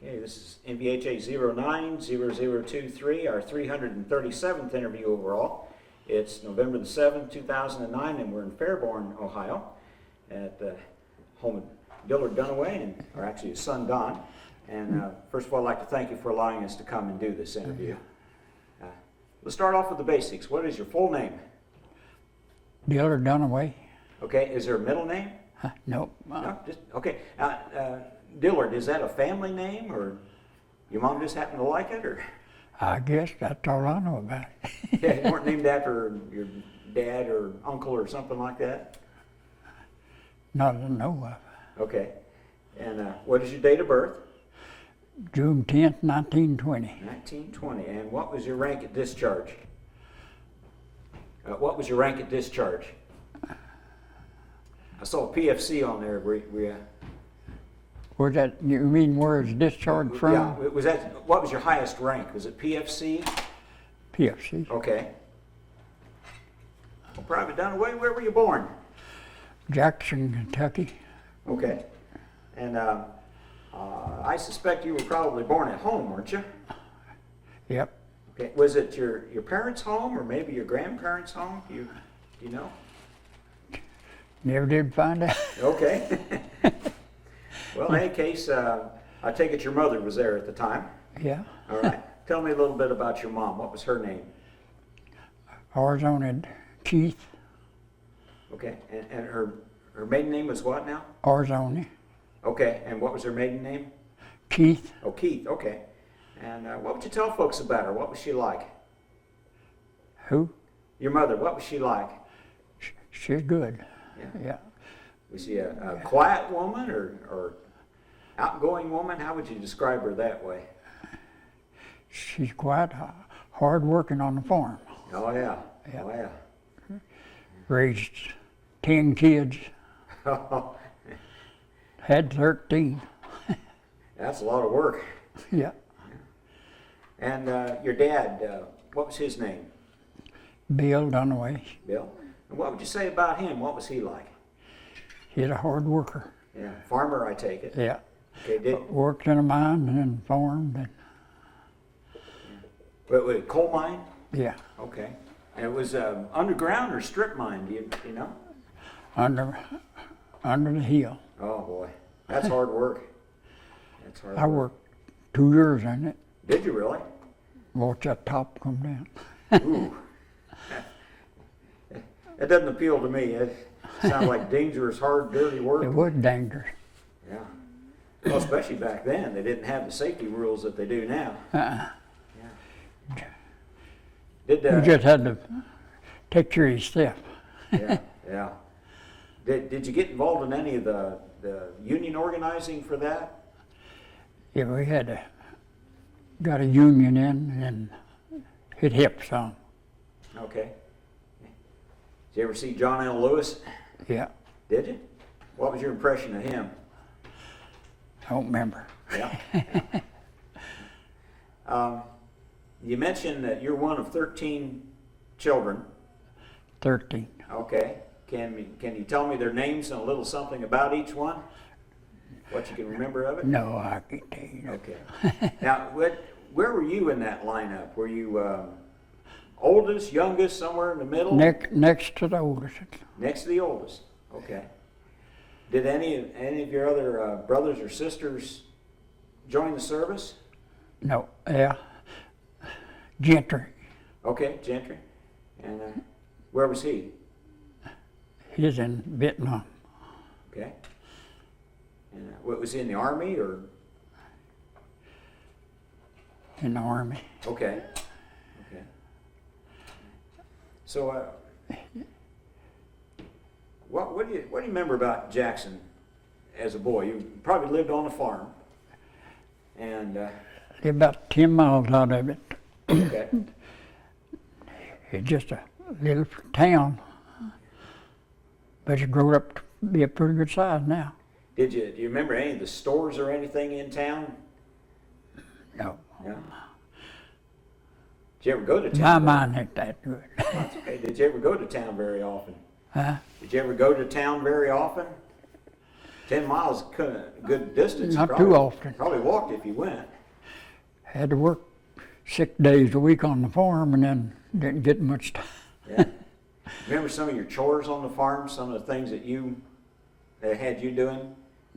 Okay, this is NVHA 090023, our 337th interview overall. It's November the 7th, 2009, and we're in Fairborn, Ohio, at the home of Dillard Dunaway, or actually his son, Don. And first of all, I'd like to thank you for allowing us to come and do this interview. Let's start off with the basics. What is your full name? Dillard Dunaway. Okay, is there a middle name? Nope. No, just, okay. Dillard, is that a family name, or your mom just happened to like it, or? I guess that's all I know about it. Yeah, you weren't named after your dad or uncle or something like that? Not that I know of. Okay. And what is your date of birth? June 10th, 1920. 1920. And what was your rank at discharge? What was your rank at discharge? I saw a PFC on there. Was that, you mean where it's discharged from? Yeah. Was that, what was your highest rank? Was it PFC? PFC. Okay. Well, Private Dunaway, where were you born? Jackson, Kentucky. Okay. And I suspect you were probably born at home, weren't you? Yep. Okay. Was it your parents' home or maybe your grandparents' home? Do you know? Never did find out. Okay. Well, in any case, I take it your mother was there at the time. Yeah. All right. Tell me a little bit about your mom. What was her name? Arizona Keith. Okay. And her maiden name was what now? Arizona. Okay. And what was her maiden name? Keith. Oh, Keith. Okay. And what would you tell folks about her? What was she like? Who? Your mother. What was she like? She's good. Yeah. Was she a quiet woman or outgoing woman? How would you describe her that way? She's quite hard working on the farm. Oh, yeah. Yeah. Oh, yeah. Raised 10 kids. Had 13. That's a lot of work. Yeah. And your dad, what was his name? Bill Dunaway. Bill. And what would you say about him? What was he like? He's a hard worker. Yeah. Farmer, I take it. Yeah. Okay. Worked in a mine and farmed. And wait, coal mine? Yeah. Okay. And it was underground or strip mine? Do you know? Under the hill. Oh boy, that's hard work. That's hard. I worked 2 years in it. Did you really? Watch that top come down. Ooh. That doesn't appeal to me. It sounds like dangerous, hard, dirty work. It was dangerous. Yeah. Well, especially back then, they didn't have the safety rules that they do now. Yeah. You just had to take care of your stuff. Yeah, yeah. Did you get involved in any of the union organizing for that? Yeah, we had got a union in and it helped some. Okay. Did you ever see John L. Lewis? Yeah. Did you? What was your impression of him? I don't remember. Yeah. You mentioned that you're one of 13 children. 13. Okay. Can you tell me their names and a little something about each one? What you can remember of it? No, I can't tell you. Okay. Now, where were you in that lineup? Were you oldest, youngest, somewhere in the middle? Next to the oldest. Next to the oldest. Okay. Did any of your other brothers or sisters join the service? No. Yeah. Gentry. Okay, Gentry. And where was he? He's in Vietnam. Okay. And what, was he in the Army or? In the Army. Okay. Okay. So, what do you remember about Jackson as a boy? You probably lived on a farm, and about 10 miles out of it. okay. It's just a little town, but it grew up to be a pretty good size now. Do you remember any of the stores or anything in town? No. No. Did you ever go to town? My mind ain't that good. That's okay. Did you ever go to town very often? Huh? Did you ever go to town very often? 10 miles is a good distance. Not too often. Probably walked if you went. Had to work 6 days a week on the farm and then didn't get much time. Yeah. Remember some of your chores on the farm? Some of the things that had you doing?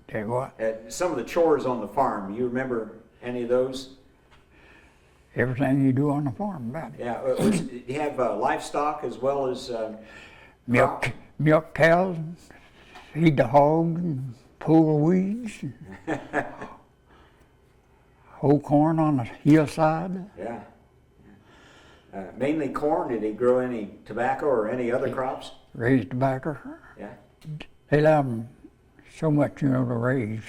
Tell you what, Some of the chores on the farm. You remember any of those? everything you do on the farm about it. Yeah. Do you have livestock as well as Milk, milk cows, feed the hogs, and pull the weeds, hoe corn on the hillside. Yeah. Mainly corn. Did he grow any tobacco or any other crops? Raise tobacco. Yeah. They allowed them so much, to raise.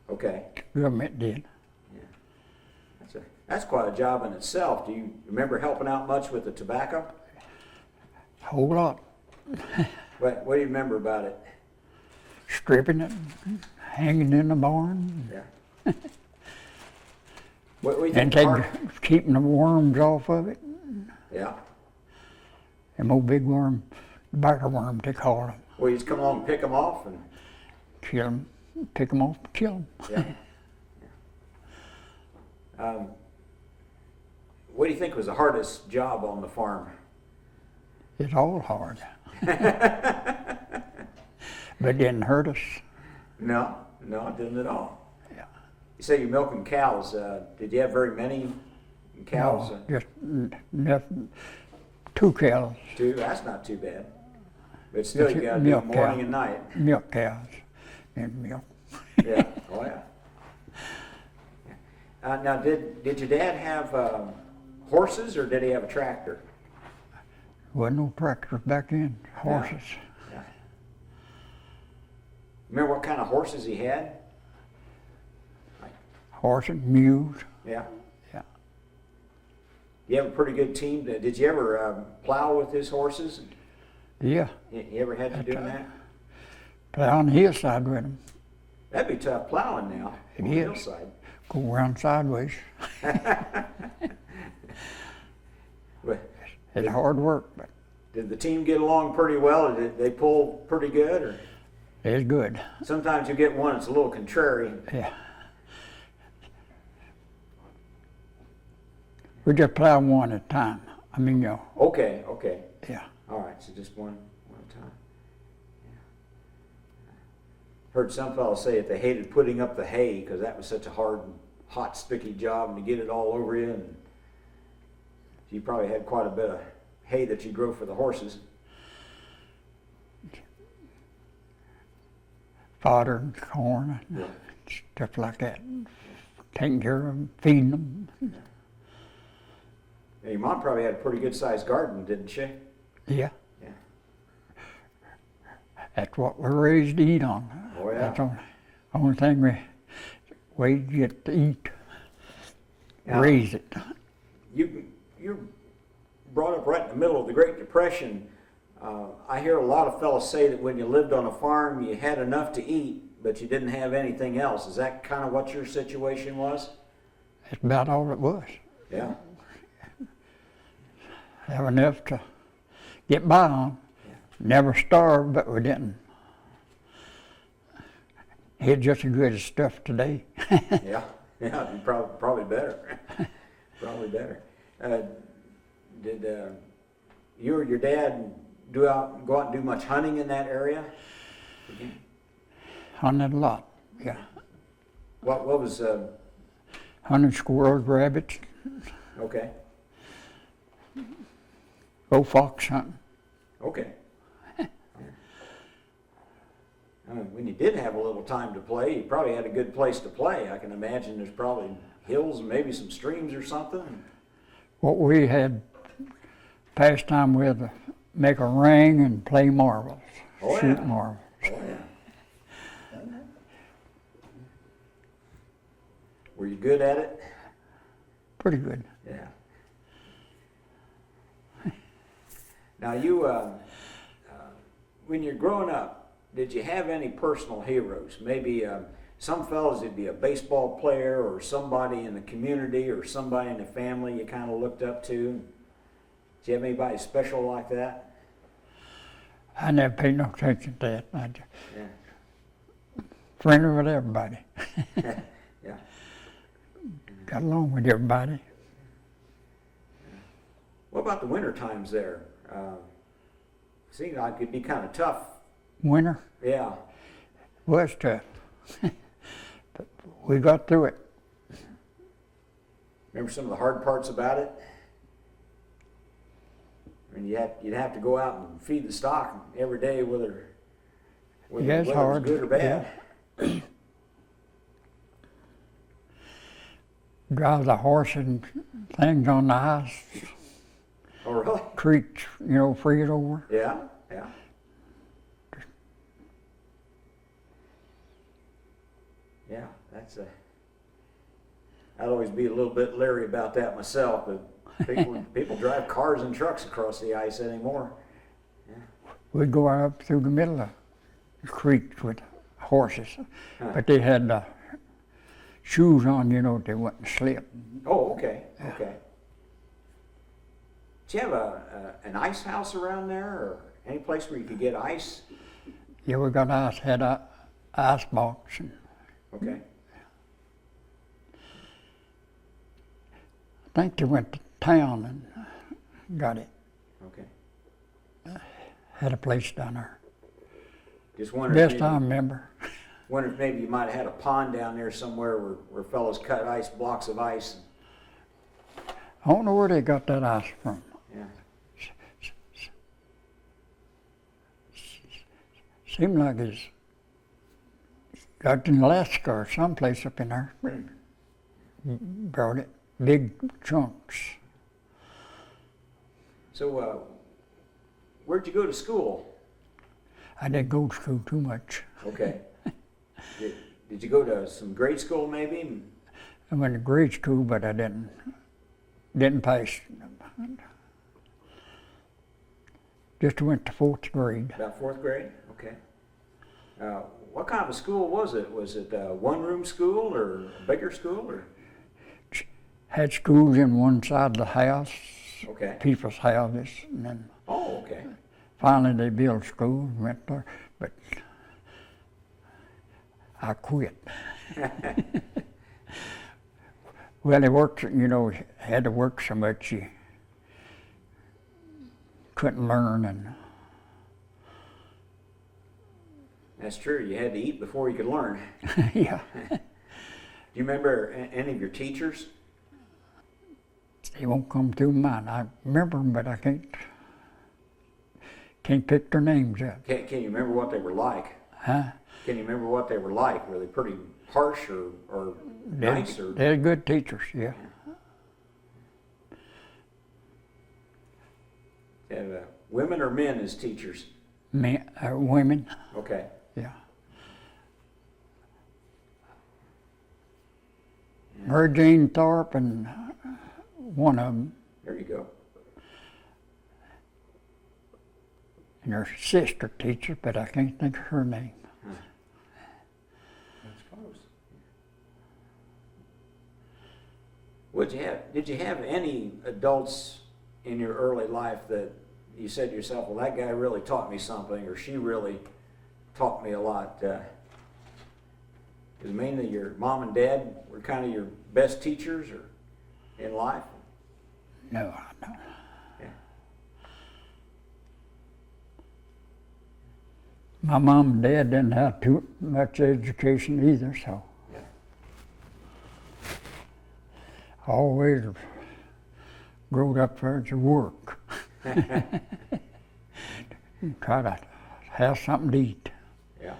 Okay. The government did. That's quite a job in itself. Do you remember helping out much with the tobacco? Whole lot. What do you remember about it? Stripping it, hanging in the barn, Yeah. What do you and think? keeping the worms off of it. Yeah. Them old big worm, tobacco worm, they call them. Well, you just come along and pick them off and. Kill them, pick them off, kill them. Yeah. What do you think was the hardest job on the farm? It's all hard. But it didn't hurt us. No, it didn't at all. Yeah. You say you're milking cows. Did you have very many cows? No, just nothing. 2 cows. 2? That's not too bad. But still, you got to do Milk morning cow. and night. Milk cows and milk. Yeah. Oh yeah. Now, did your dad have horses, or did he have a tractor? Wasn't no tractors back then, horses. Yeah. Remember what kind of horses he had? Horses, mules. Yeah. Yeah. You have a pretty good team. Did you ever plow with his horses? Yeah. You ever had to do that? Plow on the hillside with them. That'd be tough plowing now It on the is. hillside. Go around sideways. But It's hard work, but did the team get along pretty well? Did they pull pretty good? Or it's good. sometimes you get one that's a little contrary. Yeah. We just plow one at a time. Okay. Yeah. All right, so just one at a time. Yeah. Heard some fellows say that they hated putting up the hay because that was such a hard, hot, sticky job, and to get it all over you. And you probably had quite a bit of hay that you grow for the horses. Fodder and corn and stuff like that. Taking care of them, feeding them. Now, your mom probably had a pretty good sized garden, didn't she? Yeah. Yeah. That's what we're raised to eat on. Oh, yeah. That's the only thing we get to eat. Now, Raise it. You're brought up right in the middle of the Great Depression. I hear a lot of fellows say that when you lived on a farm, you had enough to eat, but you didn't have anything else. Is that kind of what your situation was? That's about all it was. Yeah. Have enough to get by on. Yeah. Never starved, but we didn't. Had just as good as stuff today. Yeah, probably better. Probably better. Did you or your dad go out and do much hunting in that area? Hunted a lot, yeah. What was Hunted squirrels, rabbits, okay? go fox hunting. Okay. When you did have a little time to play, you probably had a good place to play. I can imagine there's probably hills and maybe some streams or something. What we had pastime with, make a ring and play marbles, Oh, shoot yeah. marbles. Oh yeah. Were you good at it? Pretty good. Yeah. Now you, when you're growing up, did you have any personal heroes? Maybe some fellows, it'd be a baseball player or somebody in the community or somebody in the family you kind of looked up to. Did you have anybody special like that? I never paid no attention to that. Yeah. friendly with everybody. Yeah. Got along with everybody. What about the winter times there? Seemed like it'd be kind of tough. Winter Yeah. was tough. But we got through it. Remember some of the hard parts about it? I mean, you'd have to go out and feed the stock every day, whether Yeah, it's whether it hard. was good or bad. Yeah. Drive the horse and things on the ice, Oh, really? creeks, freeze over. Yeah, yeah. Yeah, I'd always be a little bit leery about that myself, but people drive cars and trucks across the ice anymore. Yeah. We'd go up through the middle of the creeks with horses, but they had shoes on, they wouldn't slip. Oh, okay, okay. Do you have an ice house around there, or any place where you could get ice? Yeah, we got had a ice box. And Okay. I think they went to town and got it. Okay. Had a place down there. Just wondered. Best I remember. Wonder if maybe you might have had a pond down there somewhere where fellows cut blocks of ice. I don't know where they got that ice from. Yeah. Seemed like it's got in Alaska or someplace up in there. Brought it, big chunks. So, where'd you go to school? I didn't go to school too much. Okay. Did you go to some grade school maybe? I went to grade school, but I didn't pass. Just went to 4th grade. About 4th grade? Okay. What kind of a school was it? Was it a one-room school or a bigger school? Or? Had schools in one side of the house, Okay. people's houses, and then Oh, okay. finally they built schools, went there, but I quit. Well, they worked, had to work so much you couldn't learn, and That's true. You had to eat before you could learn. yeah, Do you remember any of your teachers? they won't come through mine. I remember them, but I can't pick their names up. Can you remember what they were like? Huh? Can you remember what they were like? Were they pretty harsh or nice? Or They're good teachers, yeah. and, women or men as teachers? Women, Okay. yeah. Mary Jane Thorpe and one of them, There you go. and her sister teacher, but I can't think of her name. That's close. Did you have any adults in your early life that you said to yourself, well, that guy really taught me something, or she really taught me a lot? Because mainly your mom and dad were kind of your best teachers or in life? No, I don't. Yeah. My mom and dad didn't have too much education either, so Yeah. I always growed up there to work. Try to have something to eat. Yeah.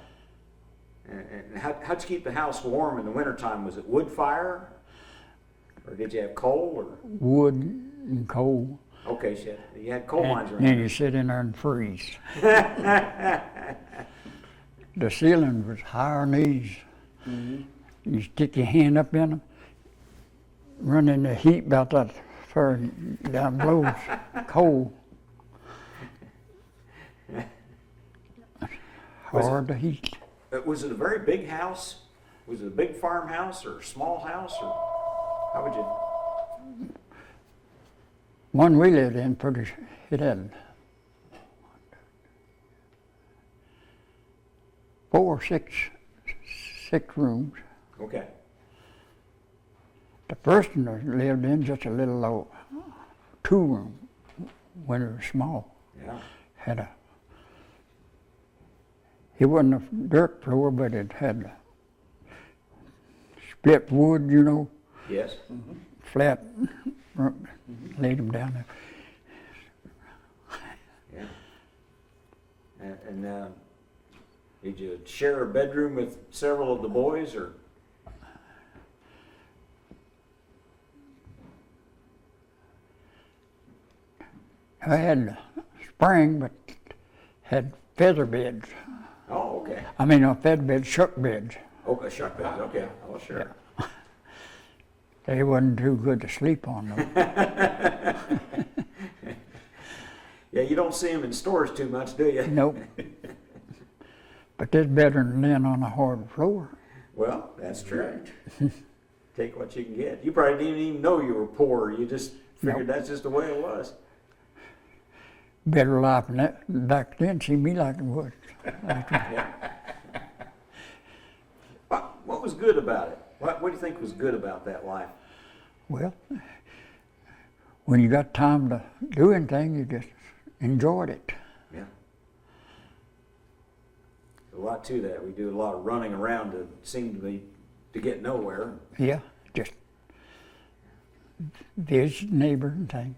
And how'd you keep the house warm in the wintertime? Was it wood fire? Or did you have coal? Or? Wood and coal. Okay, so you had coal mines And around. then you sit in there and freeze. The ceiling was higher than these. Mm-hmm. You stick your hand up in them, running the heat about that far down blows cold. Hard to heat. Was it a very big house? Was it a big farmhouse or a small house? Or how would you? One we lived in, it had 4 or 6 6 rooms. Okay. The first one I lived in just a little old 2-room when it was small. Yeah. It wasn't a dirt floor, but it had split wood, you know, Yes. flat, laid them down there. Yeah. And did you share a bedroom with several of the boys, or? I had spring, but had feather beds. Oh, okay. I mean, a feather bed, shuck beds. Okay, shuck beds. Okay. Oh, sure. They wasn't too good to sleep on them. Yeah, you don't see them in stores too much, do you? Nope. But this better than laying on a hard floor. Well, that's true. Take what you can get. You probably didn't even know you were poor. You just figured that's just the way it was. Better life than that back then. See me like it was. Yeah. What was good about it? What do you think was good about that life? Well, when you got time to do anything, you just enjoyed it. Yeah. A lot to that. We do a lot of running around that seemed to get nowhere. Yeah, just visit neighbors and things.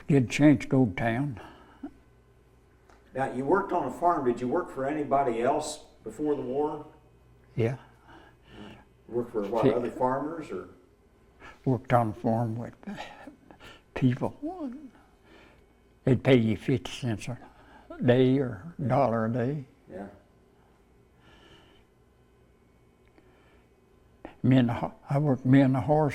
If you get a chance to go to town. Now, you worked on a farm. Did you work for anybody else before the war? Yeah, Work for what, Yeah. other farmers, or? worked on a farm with people. They'd pay you 50 cents a day or $1 a day. Yeah. I worked me and the horse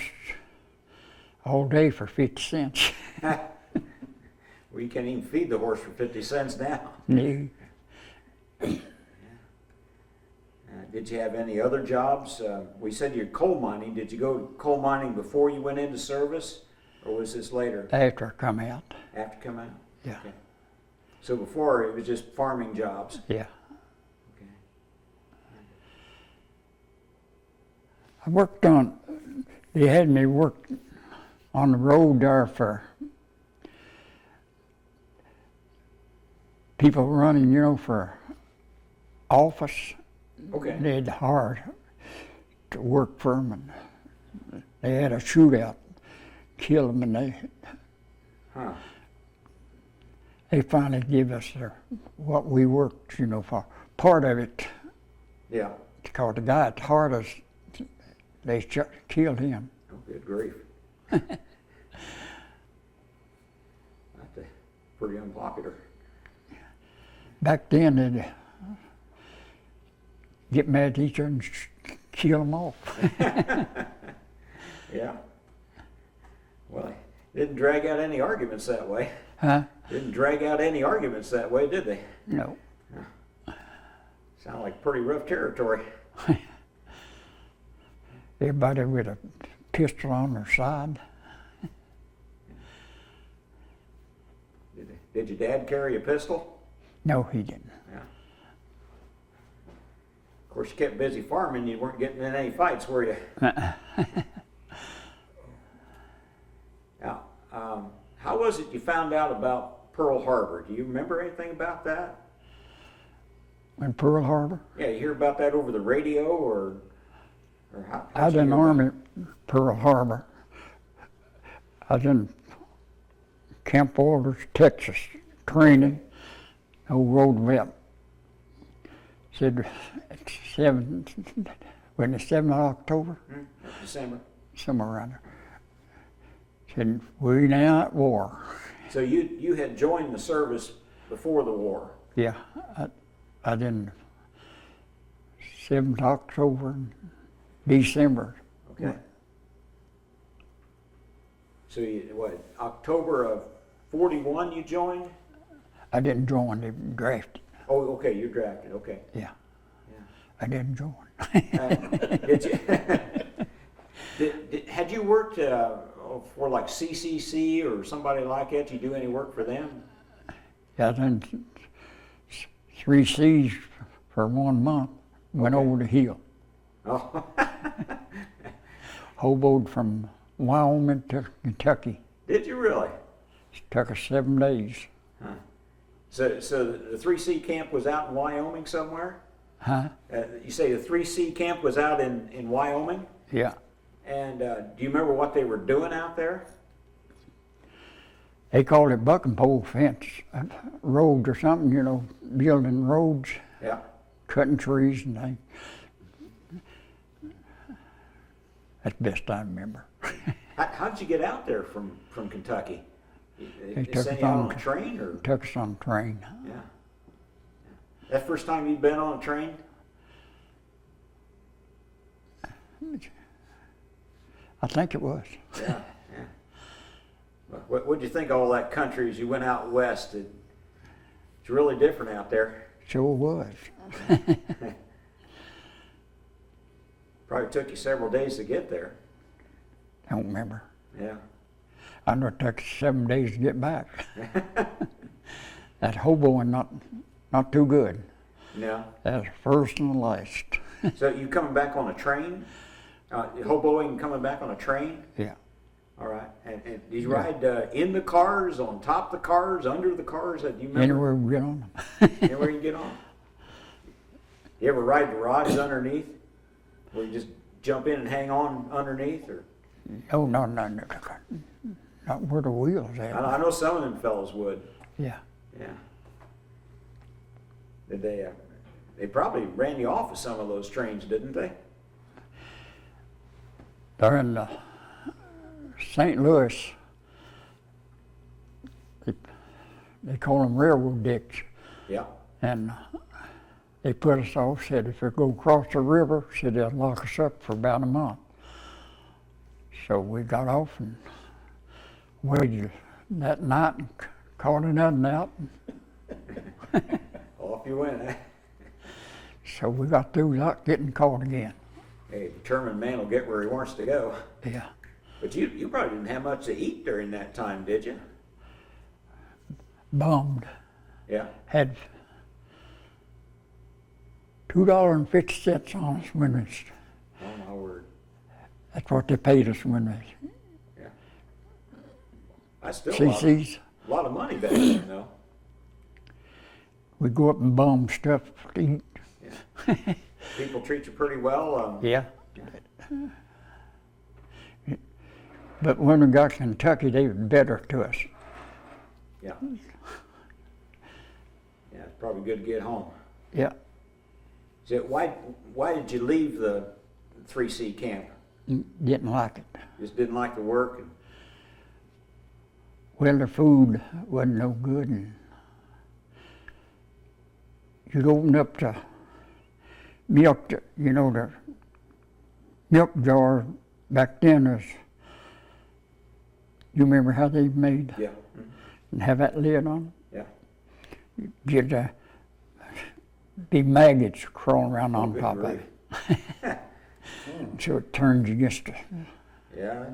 all day for 50 cents. Well, you can't even feed the horse for 50 cents now. No. Did you have any other jobs? We said you're coal mining. Did you go coal mining before you went into service, or was this later? After I come out. After come out? Yeah. Okay. So before it was just farming jobs. Yeah. Okay. They had me work on the road there for people running, you know, for office. Okay. They had hired to work for them, and they had a shootout, killed them, and they finally gave us what we worked, you know, for. Part of it, Yeah. because the guy at the hardest, they killed him. Oh, good grief. That's pretty unpopular. Back then, they'd get mad at each other and kill them off. Yeah. Well, it didn't drag out any arguments that way. Huh? Didn't drag out any arguments that way, did they? No. Sound like pretty rough territory. Everybody with a pistol on their side. Did your dad carry a pistol? No, he didn't. Yeah. Of course, you kept busy farming. You weren't getting in any fights, were you? Now, how was it you found out about Pearl Harbor? Do you remember anything about that? In Pearl Harbor? Yeah, you hear about that over the radio, or how? I was in the Army at Pearl Harbor. I was in Camp Walters, Texas, training, old Roosevelt. Said, when the 7th of October, December. somewhere around there. Said, we now at war. So you had joined the service before the war. Yeah, I didn't. 7th October, and December. Okay. So October of 41 you joined? I didn't join, they drafted. Oh, okay, you're drafted, okay. Yeah. Yeah. I didn't join. Did you, had you worked for like CCC or somebody like that? Did you do any work for them? Yeah, I done 3 C's for 1 month. went Okay. over the hill. Oh, Hoboed from Wyoming to Kentucky. did you really? It took us 7 days. So the 3C camp was out in Wyoming somewhere? Huh? You say the 3C camp was out in Wyoming? Yeah. And do you remember what they were doing out there? They called it buck and pole fence, roads or something, you know, building roads, Yeah. cutting trees and things. That's the best I remember. How did you get out there from Kentucky? They took sent us you out on- on a train, or? Took us on a train. Yeah. That first time you'd been on a train? I think it was. Yeah, yeah. What'd you think of all that country as you went out west? It's really different out there. Sure was. Probably took you several days to get there. Don't remember. Yeah. I know it took us 7 days to get back. That hoboing not too good. Yeah. That's first and last. So you coming back on a train? Hoboing coming back on a train? Yeah. All right. And did you Yeah. ride in the cars, on top of the cars, under the cars? Do you remember? Anywhere we get on them. Anywhere you get on? You ever ride the rods underneath? Where you just jump in and hang on underneath? Or Oh, no, not where the wheels at. I know some of them fellows would. Yeah. Yeah. Did they probably ran you off of some of those trains, didn't they? They're in St. Louis. They call them railroad dicks. Yeah. And they put us off, said if we go across the river, said they'll lock us up for about a month. So we got off and waited that night and caught another out. Off you went, eh? So we got through without getting caught again. Hey, a determined man will get where he wants to go. Yeah. But you probably didn't have much to eat during that time, did you? Bummed. Yeah. Had $2.50 on us when we, Oh my word. that's what they paid us when we, Yeah. That's still CC's. a lot of money back then, though. We go up and bum stuff to eat. Yeah. People treat you pretty well. Yeah. But when we got to Kentucky, they were better to us. Yeah. Yeah, it's probably good to get home. Yeah. So why did you leave the 3C camp? Didn't like it. Just didn't like the work? And, Well, the food wasn't no good, and you'd open up the milk, you know, the milk jar back then was, you remember how they made, yeah. and have that lid on? Yeah. You'd be maggots crawling around on good top of grief. it. So it turns you against the, Yeah.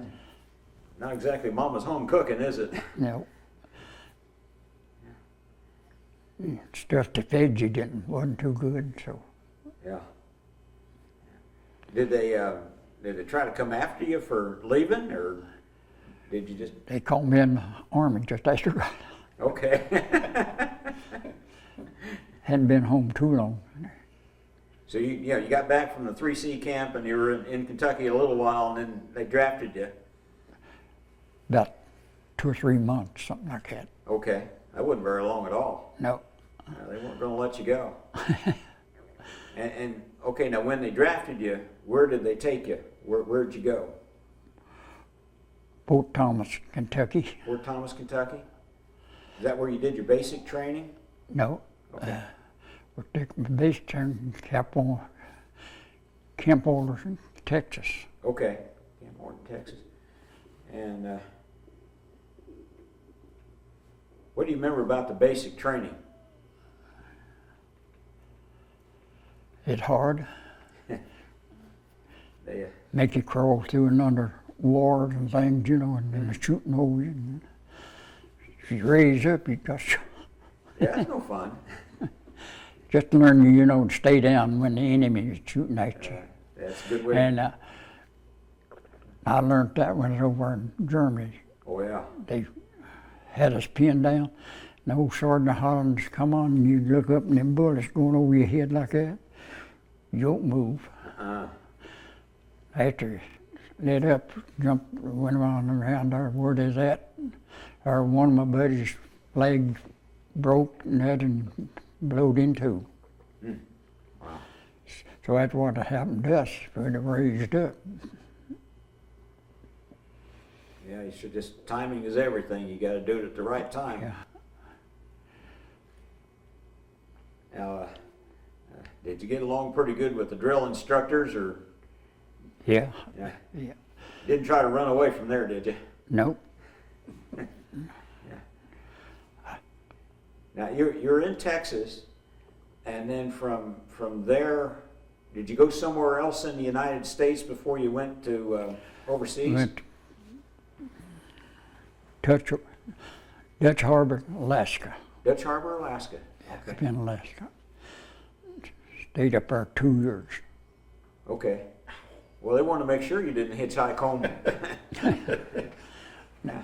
Not exactly mama's home cooking, is it? you know. Stuff they fed you wasn't too good, so. Yeah. Did they try to come after you for leaving, or did you just? They called me in the army just after I got Okay. hadn't been home too long. So you got back from the 3C camp and you were in Kentucky a little while, and then they drafted you. About 2 or 3 months, something like that. Okay. That wasn't very long at all. No, They weren't going to let you go. and okay, now when they drafted you, where did they take you? Where'd you go? Fort Thomas, Kentucky. Fort Thomas, Kentucky? Is that where you did your basic training? No, Okay. we're taking the base turn Camp Orders in Texas. Okay. Camp Horton, Texas. And what do you remember about the basic training? It's hard. They, Make you crawl through and under wars and things, you know, and then they're shooting over you. And if you raise up, you got shot. yeah, that's no fun. just learn, to stay down when the enemy is shooting at you. That's a good way. And I learned that when I was over in Germany. Oh, yeah. They had us pinned down. And the old Sergeant of Holland's come on, and you look up and them bullets going over your head like that. You don't move. After lit up, jumped, went around there where there's at. Or one of my buddies' legs broke and that and blowed in two. Wow. So that's what happened to us. We'd have raised up. Yeah, you should just, timing is everything. You got to do it at the right time. Yeah. Now, did you get along pretty good with the drill instructors, or? Yeah. Yeah. Yeah. Didn't try to run away from there, did you? Nope. Now you're in Texas, and then from there, did you go somewhere else in the United States before you went to overseas? Went to Dutch Harbor, Alaska. Dutch Harbor, Alaska. Okay. Up in Alaska. Stayed up there 2 years. Okay. Well, they wanted to make sure you didn't hitchhike home. No.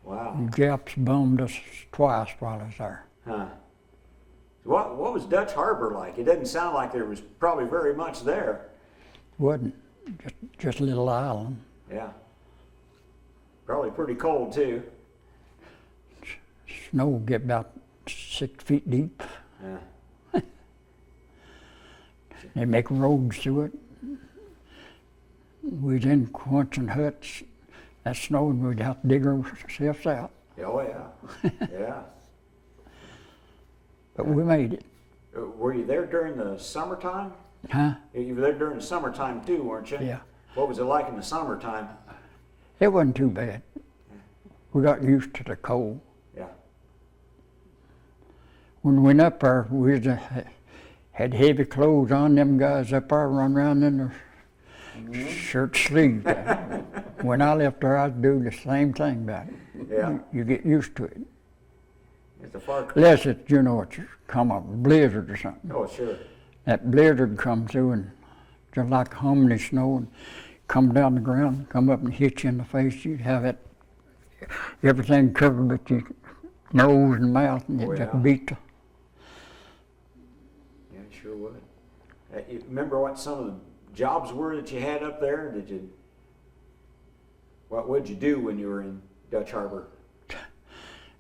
Wow. The Japs bombed us twice while I was there. Huh. What was Dutch Harbor like? It doesn't sound like there was probably very much there. Wasn't. Just a little island. Yeah. Probably pretty cold too. Snow would get about 6 feet deep. Yeah. They make roads through it. We was in quantum huts. That snowed, and we'd have to dig ourselves out. Oh yeah. Yeah. But we made it. Were you there during the summertime? Huh? You were there during the summertime too, weren't you? Yeah. What was it like in the summertime? It wasn't too bad. We got used to the cold. Yeah. When we went up there, we had heavy clothes on. Them guys up there run around in their shirt sleeves. When I left there, I'd do the same thing about it. Yeah. You get used to it. It's a far. Unless it's, it's come a blizzard or something. Oh, sure. That blizzard come through and just like humming snow and come down the ground, come up and hit you in the face. You'd have it, everything covered with your nose and mouth, and it just beat the. Yeah, it sure would. You remember what some of the jobs were that you had up there? What would you do when you were in Dutch Harbor?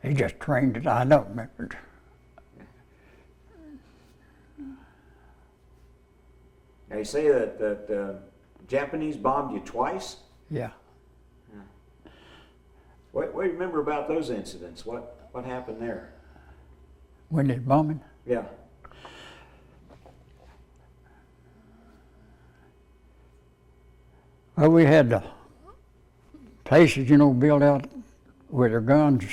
He just trained it. I don't remember. Now you say that Japanese bombed you twice? Yeah. What do you remember about those incidents? What happened there? When they bombing? Yeah. Well, we had the places, built out with their guns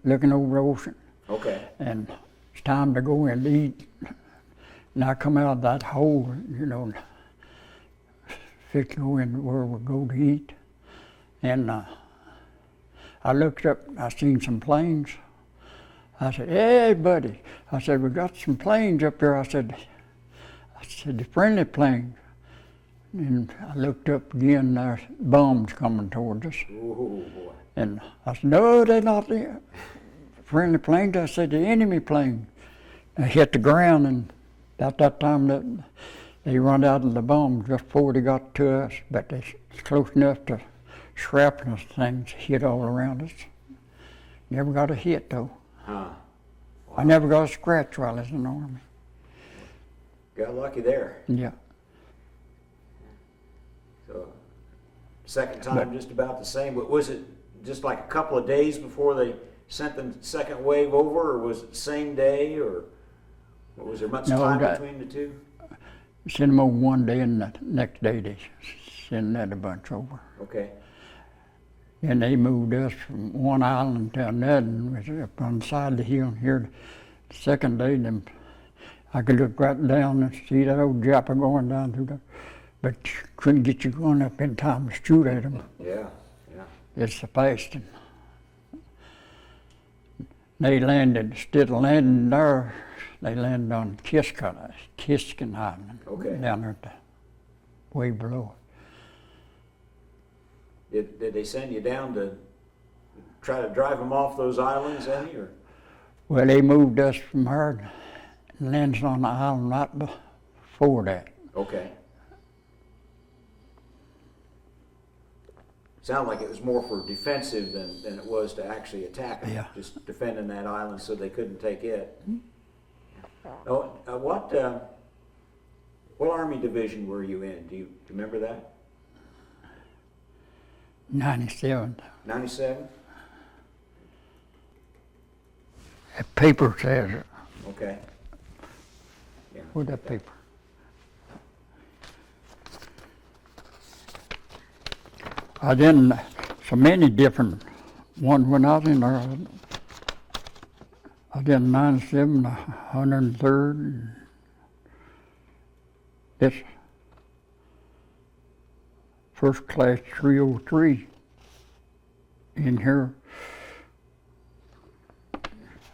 looking over the ocean. Okay. And it's time to go in to eat. And I come out of that hole, fix to go in where we go to eat. And I looked up, I seen some planes. I said, "Hey, buddy," I said, "we got some planes up there." I said, "The friendly planes." And I looked up again, there's bombs coming towards us. Oh, boy. And I said, "No, they're not the friendly planes." I said, "The enemy plane." I hit the ground, and about that time that they run out of the bombs just before they got to us, but they close enough to shrapnel things hit all around us. Never got a hit though. Huh. Wow. I never got a scratch while I was in the Army. Got lucky there. Yeah. So, second time just about the same. But was it just like a couple of days before they sent the second wave over, or was it the same day, or was there much time between the two? Send them over one day, and the next day they send another bunch over. Okay. And they moved us from one island to another, and we was up on the side of the hill here. The second day, then I could look right down and see that old Japa going down through there, but couldn't get you going up in time to shoot at them. Yeah, yeah. It's the fast. And they landed, instead of landing there, They landed on Kiskin Island. Okay. Down there at the, way below. Did they send you down to try to drive them off those islands, any, or? Well, they moved us from her and landed on the island right before that. Okay. Sounded like it was more for defensive than it was to actually attack them. Yeah. Just defending that island so they couldn't take it. Oh, what Army division were you in? Do you remember that? 97. 97? That paper says it. Okay. Yeah. Where's that paper? I didn't, so many different ones when I was in there. I did 97, 103rd. And this first class 303 in here.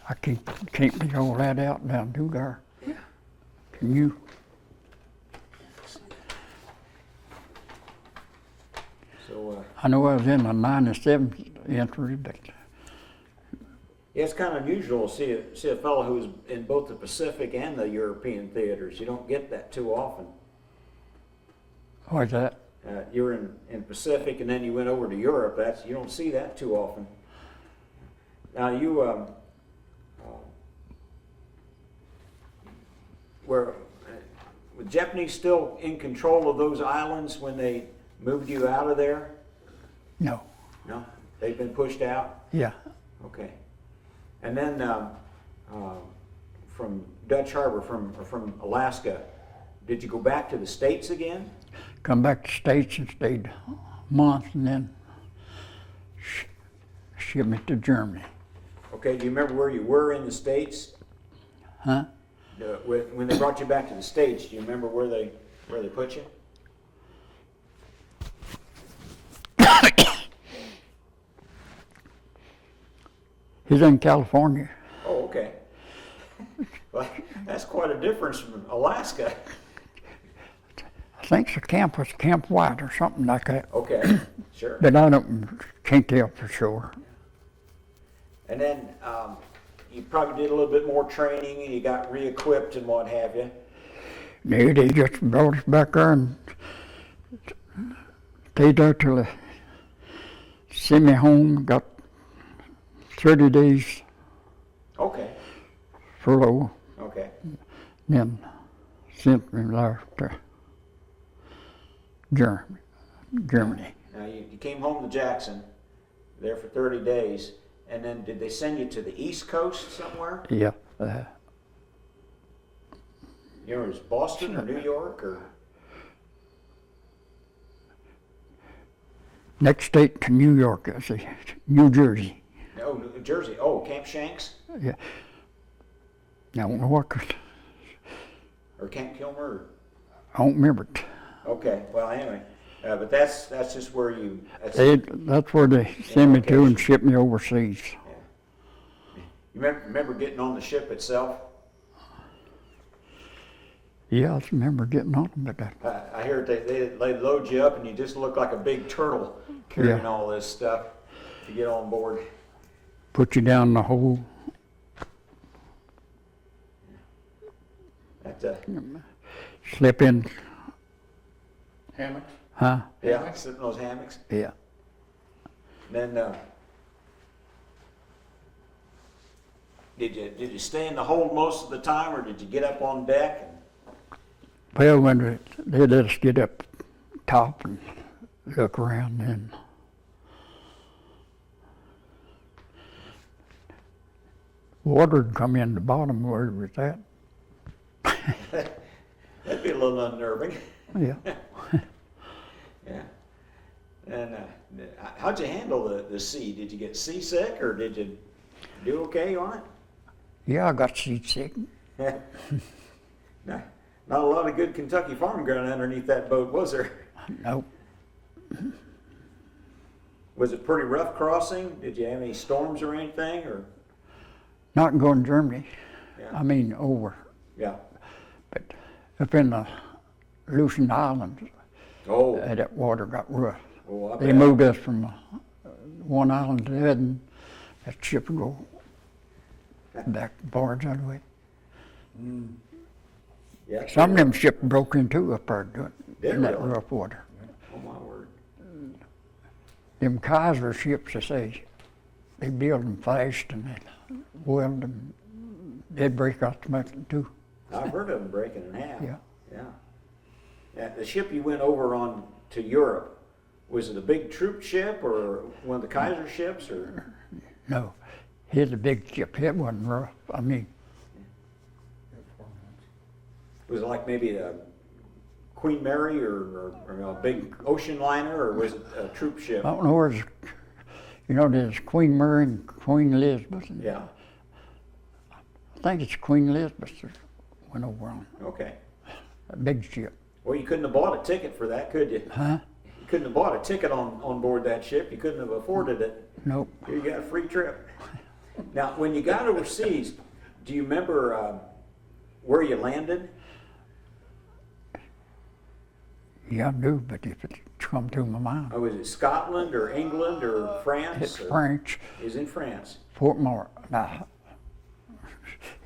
I can't read all that out now, do there? Yeah. Can you? So, I know I was in the 97th entry, but yeah, it's kind of unusual to see a fellow who's in both the Pacific and the European theaters. You don't get that too often. what's that? You were in Pacific and then you went over to Europe. You don't see that too often. Now were the Japanese still in control of those islands when they moved you out of there? No. No, they've been pushed out. Yeah. Okay, and then from Dutch Harbor, from Alaska, did you go back to the States again? Come back to States and stayed a month and then shipped me to Germany. Okay, do you remember where you were in the States? Huh? When they brought you back to the States, do you remember where they put you? He's in California. Oh, okay. Well, that's quite a difference from Alaska. I think the camp was Camp White or something like that. Okay, sure. But I can't tell for sure. And then you probably did a little bit more training and you got re-equipped and what have you. No, they just brought us back there and stayed there till they sent me home, got 30 days Okay, furlough, okay. then sent me there to Germany. Now you came home to Jackson, there for 30 days, and then did they send you to the East Coast somewhere? Yeah. You know, it was Boston or New York or? Next state to New York, I see, New Jersey. Oh, New Jersey. Oh, Camp Shanks Yeah. I don't know what, or Camp Kilmer? I don't remember it. Okay. Well, anyway, but that's just where you. That's where they sent me to and shipped me overseas. Yeah. You remember getting on the ship itself? Yeah, I remember getting on them, but I hear they load you up and you just look like a big turtle carrying all this stuff to get on board. put you down the hole. Slip in. Hammocks? Huh? Yeah, sit in those hammocks. Yeah. Then did you stay in the hold most of the time, or did you get up on deck? Well, when they let us get up top and look around, then water would come in the bottom where it was at. That'd be a little unnerving. Yeah. Yeah. And how'd you handle the sea? Did you get seasick, or did you do okay on it? Yeah, I got seasick. Not a lot of good Kentucky farm ground underneath that boat, was there? Nope. Was it pretty rough crossing? Did you have any storms or anything, or? Not going to Germany. yeah. I mean, over. Yeah. But up in the Lucian Islands, Oh, that water got rough. oh, I They bet. moved us from one island to the other, and that ship would go back to barge out of the way. Yeah. Some of them ships broke into up there Did in that really? rough water. Oh, my word. Them Kaiser ships, they build them fast and they weld them. They'd break out the metal too. I've heard of them breaking in half. Yeah. Yeah. Yeah. The ship you went over on to Europe, was it a big troop ship or one of the Kaiser ships or? No, here's a big ship. It wasn't rough. I mean, Was it like maybe a Queen Mary or a big ocean liner, or was it a troop ship? I don't know where's, there's Queen Mary and Queen Elizabeth. And Yeah. I think it's Queen Elizabeth that went over on Okay. a big ship. Well, you couldn't have bought a ticket for that, could you? Huh? You couldn't have bought a ticket on board that ship. You couldn't have afforded it. Nope. Here you got a free trip. Now, when you got overseas, do you remember where you landed? Yeah, I do, but if it come to my mind, Or was it Scotland or England or France? it's or- French, It was in France. Fort Mort. Now,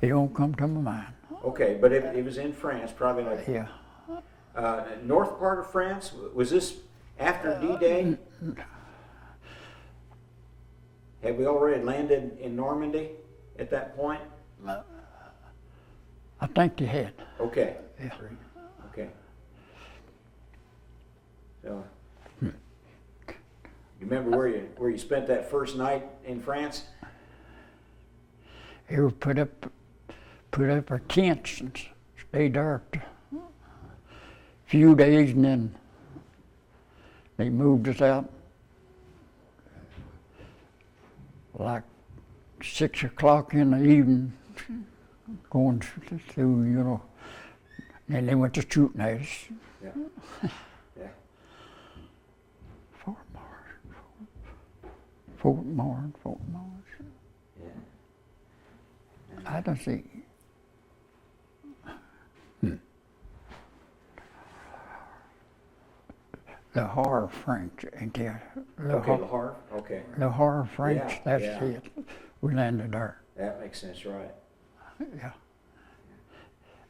it don't come to my mind. Okay, but it was in France, probably like Yeah. north part of France. Was this after D-Day? Had we already landed in Normandy at that point? I think they had. Okay, Yeah. okay. So, you remember where you spent that first night in France? They were put up our tents and stayed there a few days, and then they moved us out like 6 o'clock in the evening, going through, and they went to shooting at us. Yeah. Yeah. Fort Mars. Yeah. I don't see. The horror French, ain't there? Okay, Le Havre. Okay, The horror French, Yeah, that's yeah. it. We landed there. that makes sense, right? Yeah.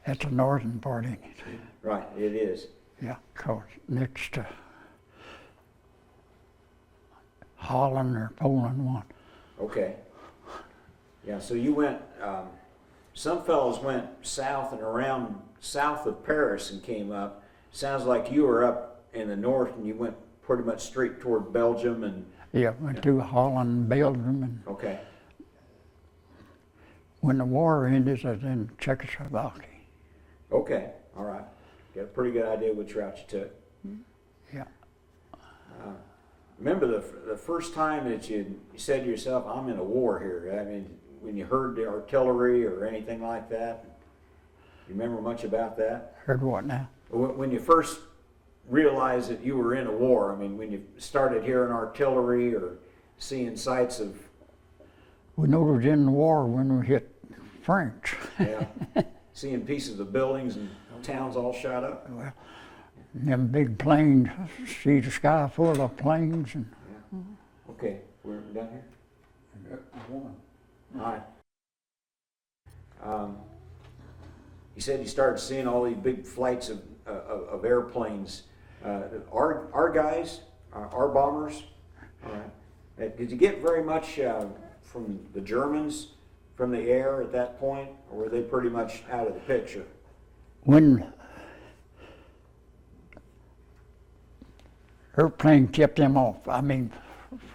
That's the northern part, ain't it? Right, it is. Yeah, 'cause next to Holland or Poland one. Okay. Yeah, so you went, some fellows went south and around south of Paris and came up. Sounds like you were up in the north and you went pretty much straight toward Belgium and, Yeah, went through Holland, Belgium, and okay. when the war ended, I was in Czechoslovakia. Okay, all right. Got a pretty good idea which route you took. Yeah. Remember the first time that you said to yourself, I'm in a war here? I mean, when you heard the artillery or anything like that? You remember much about that? Heard what now? When you first realized that you were in a war, I mean, when you started hearing artillery or seeing sights of, We know we was in the war when we hit French. yeah, seeing pieces of buildings and towns all shot up? Well, them big planes, see the sky full of planes, and Yeah. Okay, we're done here? All right. You said you started seeing all these big flights of airplanes. Our guys, our bombers, all right. Did you get very much from the Germans from the air at that point, or were they pretty much out of the picture? when airplane kept them off, I mean,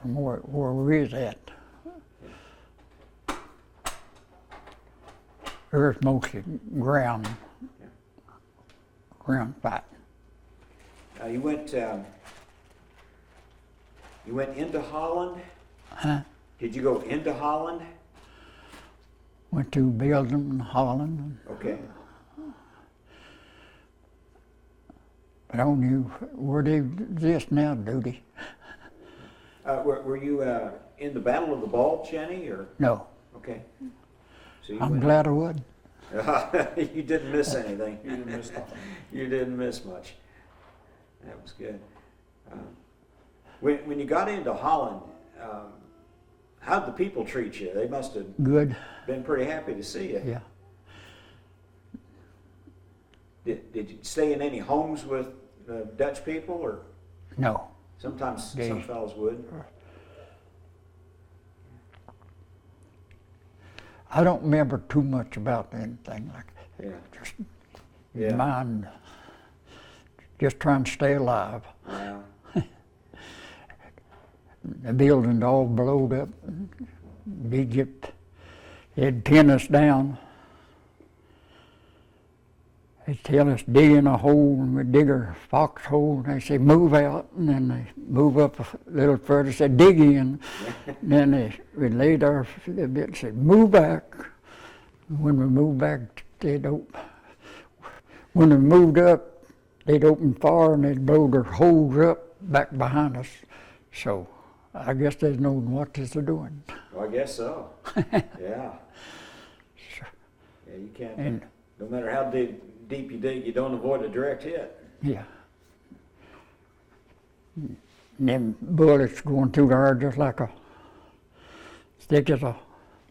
from where we was at, it was mostly ground fight. You went into Holland. Huh? Did you go into Holland? Went to Belgium and Holland, Okay. but I don't know where they exist now, do they? Were you in the Battle of the Bulge, Jenny, or? No, Okay. So you I'm went, glad I would. You didn't miss anything. You didn't miss nothing. You didn't miss much. That was good. When you got into Holland, how'd the people treat you? They must have Good. been pretty happy to see you. Yeah. Did you stay in any homes with Dutch people, or No. sometimes They- some fellows would? I don't remember too much about anything like that. Yeah. Just Yeah. mind, just trying to stay alive. Wow. The building all blowed up. They'd pin us down. They'd tell us dig in a hole, and we'd dig a foxhole, and they say move out, and then they move up a little further, say dig in. And then we'd lay there for a little bit and say move back. When we moved back, when we moved up, they'd open fire and they'd blow their holes up back behind us. So I guess they know what they're doing. Well, I guess so. Yeah. Yeah, you can't. And No matter how deep you dig, you don't avoid a direct hit. yeah. And them bullets going through there just like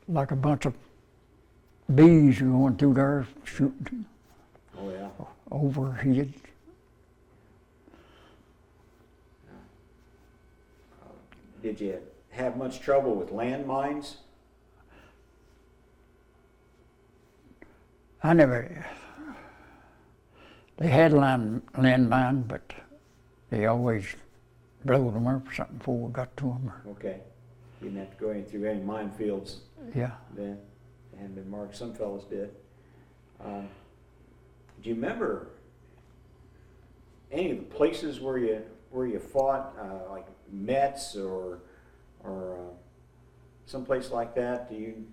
like a bunch of bees going through there shooting Oh yeah. overhead. Did you have much trouble with landmines? I never. They had landmine, but they always blowed them up or something before we got to them. Okay. You didn't have to go through any minefields Yeah. then. They hadn't been marked. Some fellas did. Do you remember any of the places where you fought, like Metz or someplace like that? Do you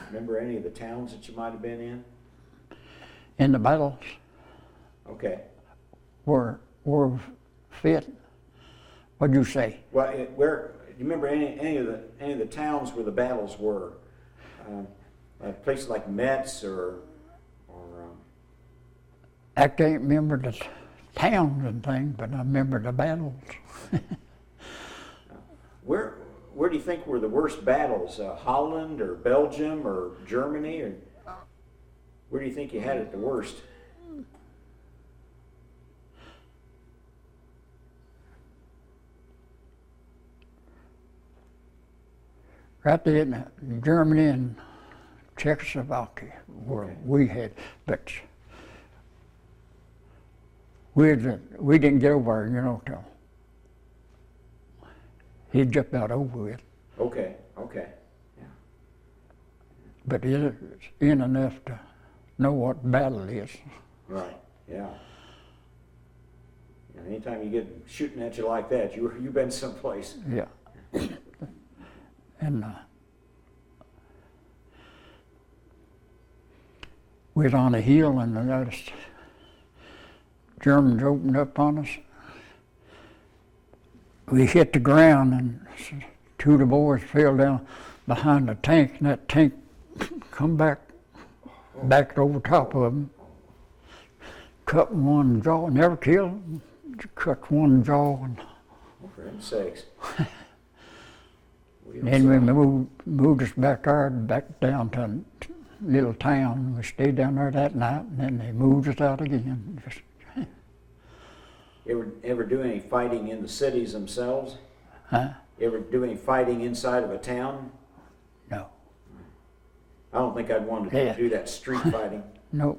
remember any of the towns that you might have been in? In the battles Okay. were fit. What'd you say? Well, where do you remember any of the towns where the battles were? Places like Metz or I can't remember the towns and things, but I remember the battles. where do you think were the worst battles? Holland or Belgium or Germany, or where do you think you had it the worst? Right there in Germany and Czechoslovakia, where Okay. we had, but we didn't get over there, till he'd just about over with. Okay. Yeah. But it's in enough to know what battle is. Right. Yeah. Anytime you get shooting at you like that, you've been someplace. Yeah. And we was on a hill and I noticed Germans opened up on us. We hit the ground and two of the boys fell down behind the tank, and that tank come back over top of them, cut one jaw, never killed him, cut one jaw. And Oh, for heaven's sakes. then we moved us back down to a little town. We stayed down there that night, and then they moved us out again. Just, Ever do any fighting in the cities themselves? huh? Ever do any fighting inside of a town? No. I don't think I'd want to Yeah. do that street fighting. No.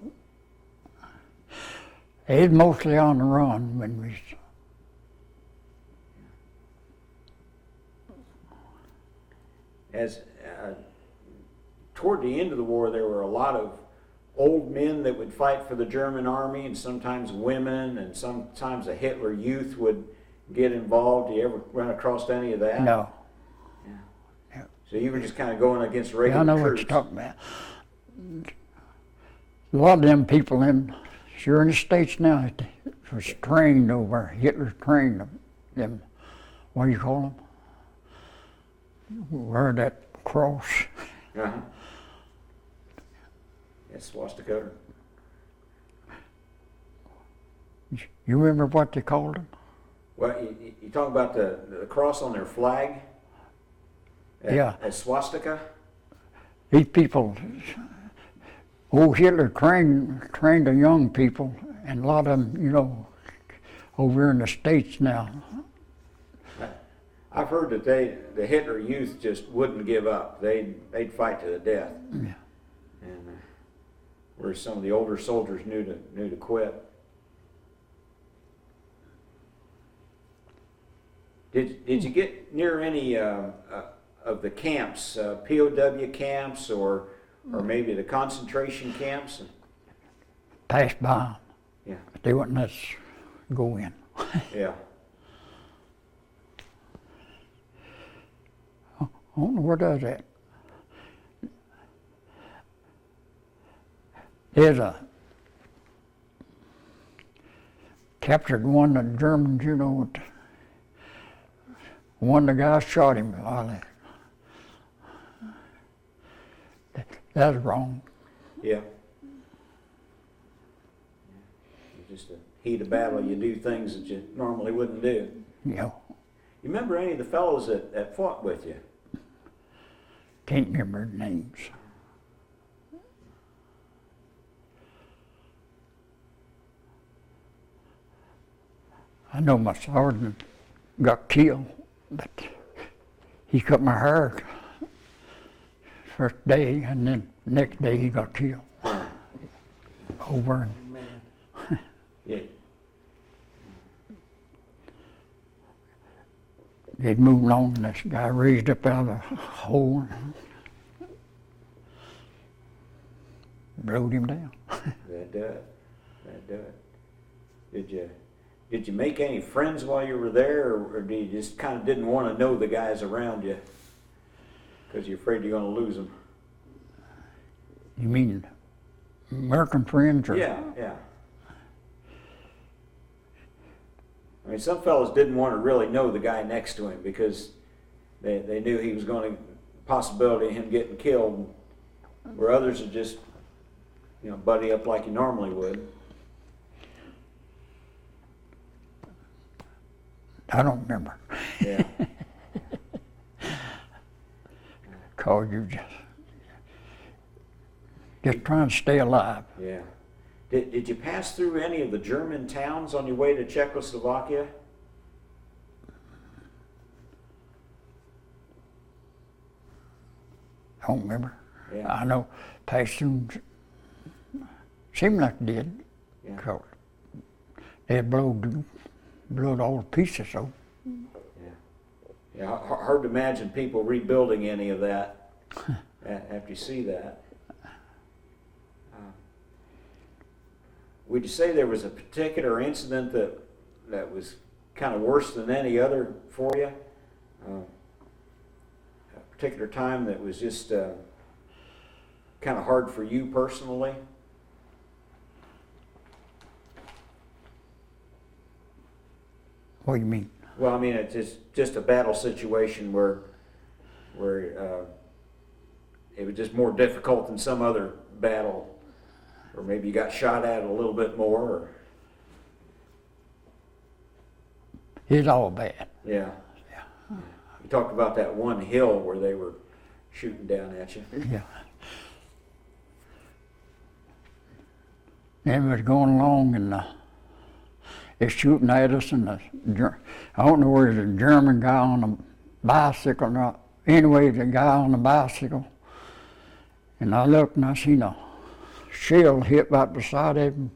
It's mostly on the run when we. As toward the end of the war, there were a lot of old men that would fight for the German army, and sometimes women, and sometimes a Hitler Youth would get involved. Do you ever run across any of that? No. So you were just kind of going against Yeah, regular I know what troops. you're talking about. A lot of them people sure in the States now, was trained over, Hitler trained them, what do you call them? Wear that cross. Uh-huh. Yeah, swastika. You remember what they called them? Well, you talk about the cross on their flag? Yeah. As swastika? These people, old Hitler trained the young people, and a lot of them, you know, over in the States now. I've heard that the Hitler youth just wouldn't give up. They'd fight to the death. Yeah. And whereas some of the older soldiers knew to quit. Did you get near any of the camps, POW camps, or maybe the concentration camps? Passed by them. Yeah. But they wouldn't let us go in. Yeah. I don't know where does that. There's a captured one of the Germans, you know. One of the guys shot him. That's wrong. Yeah. Just the heat of battle, you do things that you normally wouldn't do. Yeah. You remember any of the fellows that fought with you? Can't remember their names. I know my sergeant got killed, but he cut my hair first day, and then next day he got killed. Over in Yeah. they'd moved along, and this guy raised up out of the hole and rode him down. That'd do it. That'd do it. Did you make any friends while you were there, or do you just kind of didn't want to know the guys around you because you're afraid you're going to lose them? You mean American friends? Or? Yeah, yeah. I mean, some fellows didn't want to really know the guy next to him because they knew he was going to, possibility of him getting killed, where others would just, you know, buddy up like you normally would. I don't remember. Yeah. Cause you just trying to stay alive. Yeah. Did you pass through any of the German towns on your way to Czechoslovakia? I don't remember. Yeah. I know passing seemed like it did. Yeah. 'Cause they had blowed all to pieces, so. Yeah, hard to imagine people rebuilding any of that after you see that. Would you say there was a particular incident that was kind of worse than any other for you? A particular time that was just kind of hard for you personally? What do you mean? Well, I mean, it's just a battle situation where it was just more difficult than some other battle, or maybe you got shot at a little bit more. Or, It's all bad. yeah. You talked about that one hill where they were shooting down at you. Yeah. And we was going along, and they're shooting at us, and I don't know where there's a German guy on a bicycle. Or anyway, the guy on the bicycle, and I looked and I seen a shell hit right beside him.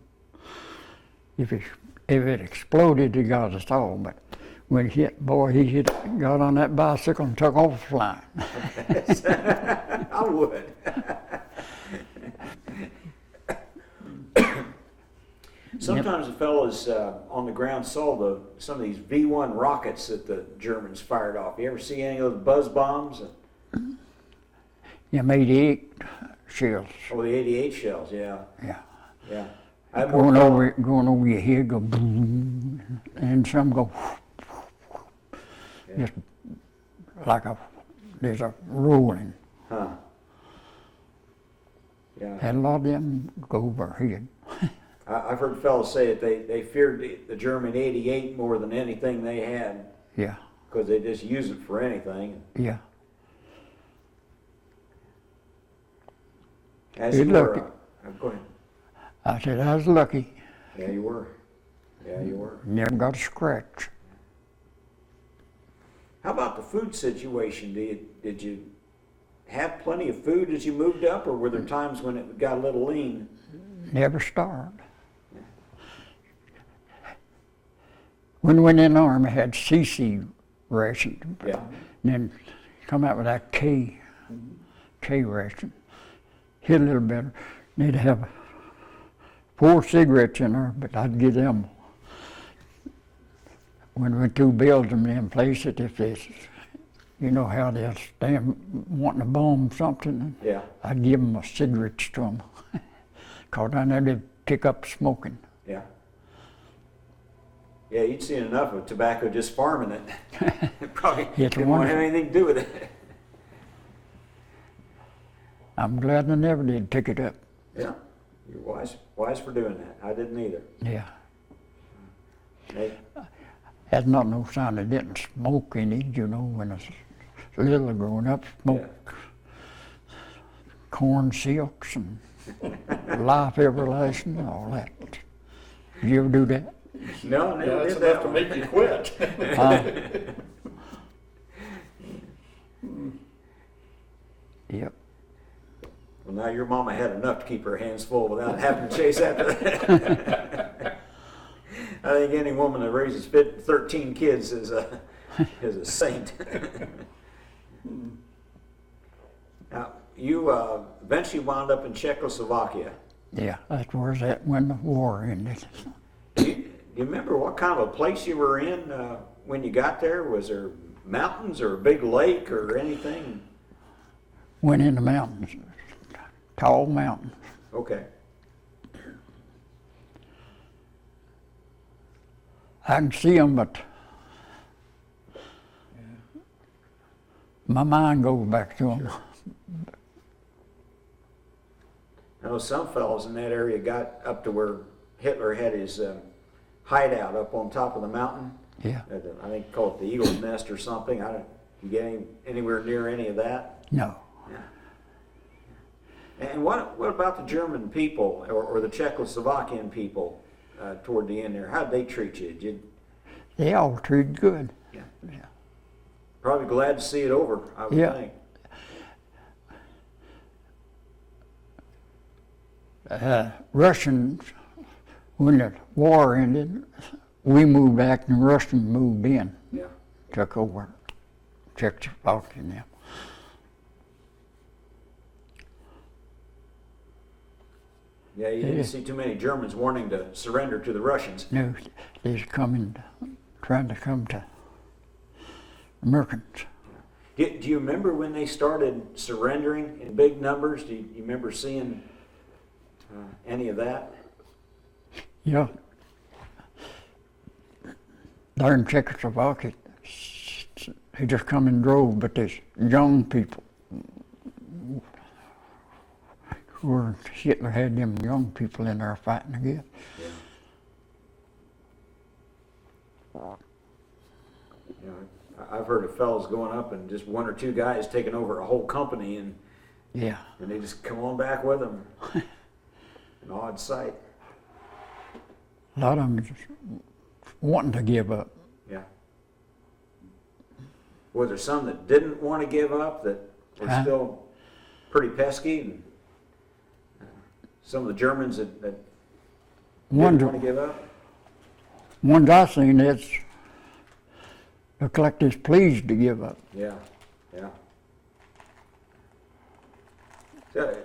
If it exploded, it got us all. But when it hit, boy, he got on that bicycle and took off flying. I would. Sometimes the fellows on the ground saw some of these V-1 rockets that the Germans fired off. You ever see any of those buzz bombs? Yeah, made 8 shells. Oh, the 88 shells, yeah. Yeah. Yeah. Going over your head, go boom, and some go Yeah. just like there's a rolling. Huh. Yeah. Had a lot of them go over here. I've heard fellas say that they feared the German 88 more than anything they had Yeah, because they just use it for anything. yeah. As You're you were, lucky. go ahead. I said, I was lucky. Yeah, you were. Yeah, you were. Never got a scratch. How about the food situation? Did you have plenty of food as you moved up, or were there times when it got a little lean? Never starved. When we went in the army, I had CC ration. Yeah. And then come out with that K ration. Hit a little better. Need to have 4 cigarettes in there, but I'd give them. When we went to Belgium, them places, if they, you know how they'll stand wanting to bomb something, Yeah. I'd give them a cigarettes to them. Cause I know they'd pick up smoking. Yeah. Yeah, you'd seen enough of tobacco just farming it. Probably It's didn't want to have wonderful. anything to do with it. I'm glad I never did pick it up. Yeah. You're wise for doing that. I didn't either. Yeah. Hey, That's not no sign I didn't smoke any, you know, when I was little growing up, smoked corn silks and life everlasting, all that. Did you ever do that? no, Yeah, never that's did enough that to one. make you quit. Yep. Well, now your mama had enough to keep her hands full without having to chase after that. I think any woman that raises 13 kids is a saint. Now, you eventually wound up in Czechoslovakia. Yeah, that's where it's at when the war ended. Do you remember what kind of a place you were in when you got there? Was there mountains or a big lake or anything? Went in the mountains, tall mountains. Okay. I can see them, but my mind goes back to them. I know some fellows in that area got up to where Hitler had his hideout up on top of the mountain. Yeah, I think called it the Eagle's Nest or something. I don't. You get anywhere near any of that? no. Yeah. And what about the German people or the Czechoslovakian people toward the end there? How'd they treat you? Did you They all treated good. probably glad to see it over? I would Yeah. think. Russians, when the war ended, we moved back and Russians moved in, Yeah. took over Czechoslovakia now. Yeah, you didn't see too many Germans wanting to surrender to the Russians. No, they's coming, trying to come to Americans. Do you remember when they started surrendering in big numbers? Do you remember seeing any of that? Yeah. There in Czechoslovakia, they just come and drove, but there's young people. Where Hitler had them young people in there fighting again. You know, I've heard of fellows going up and just 1 or 2 guys taking over a whole company and Yeah. they just come on back with them. An odd sight. A lot of them just wanting to give up. Yeah. Was there some that didn't want to give up that were Huh? still pretty pesky? And some of the Germans that Ones, didn't want to give up? ones I seen that's look like they're pleased to give up. Yeah, yeah. So,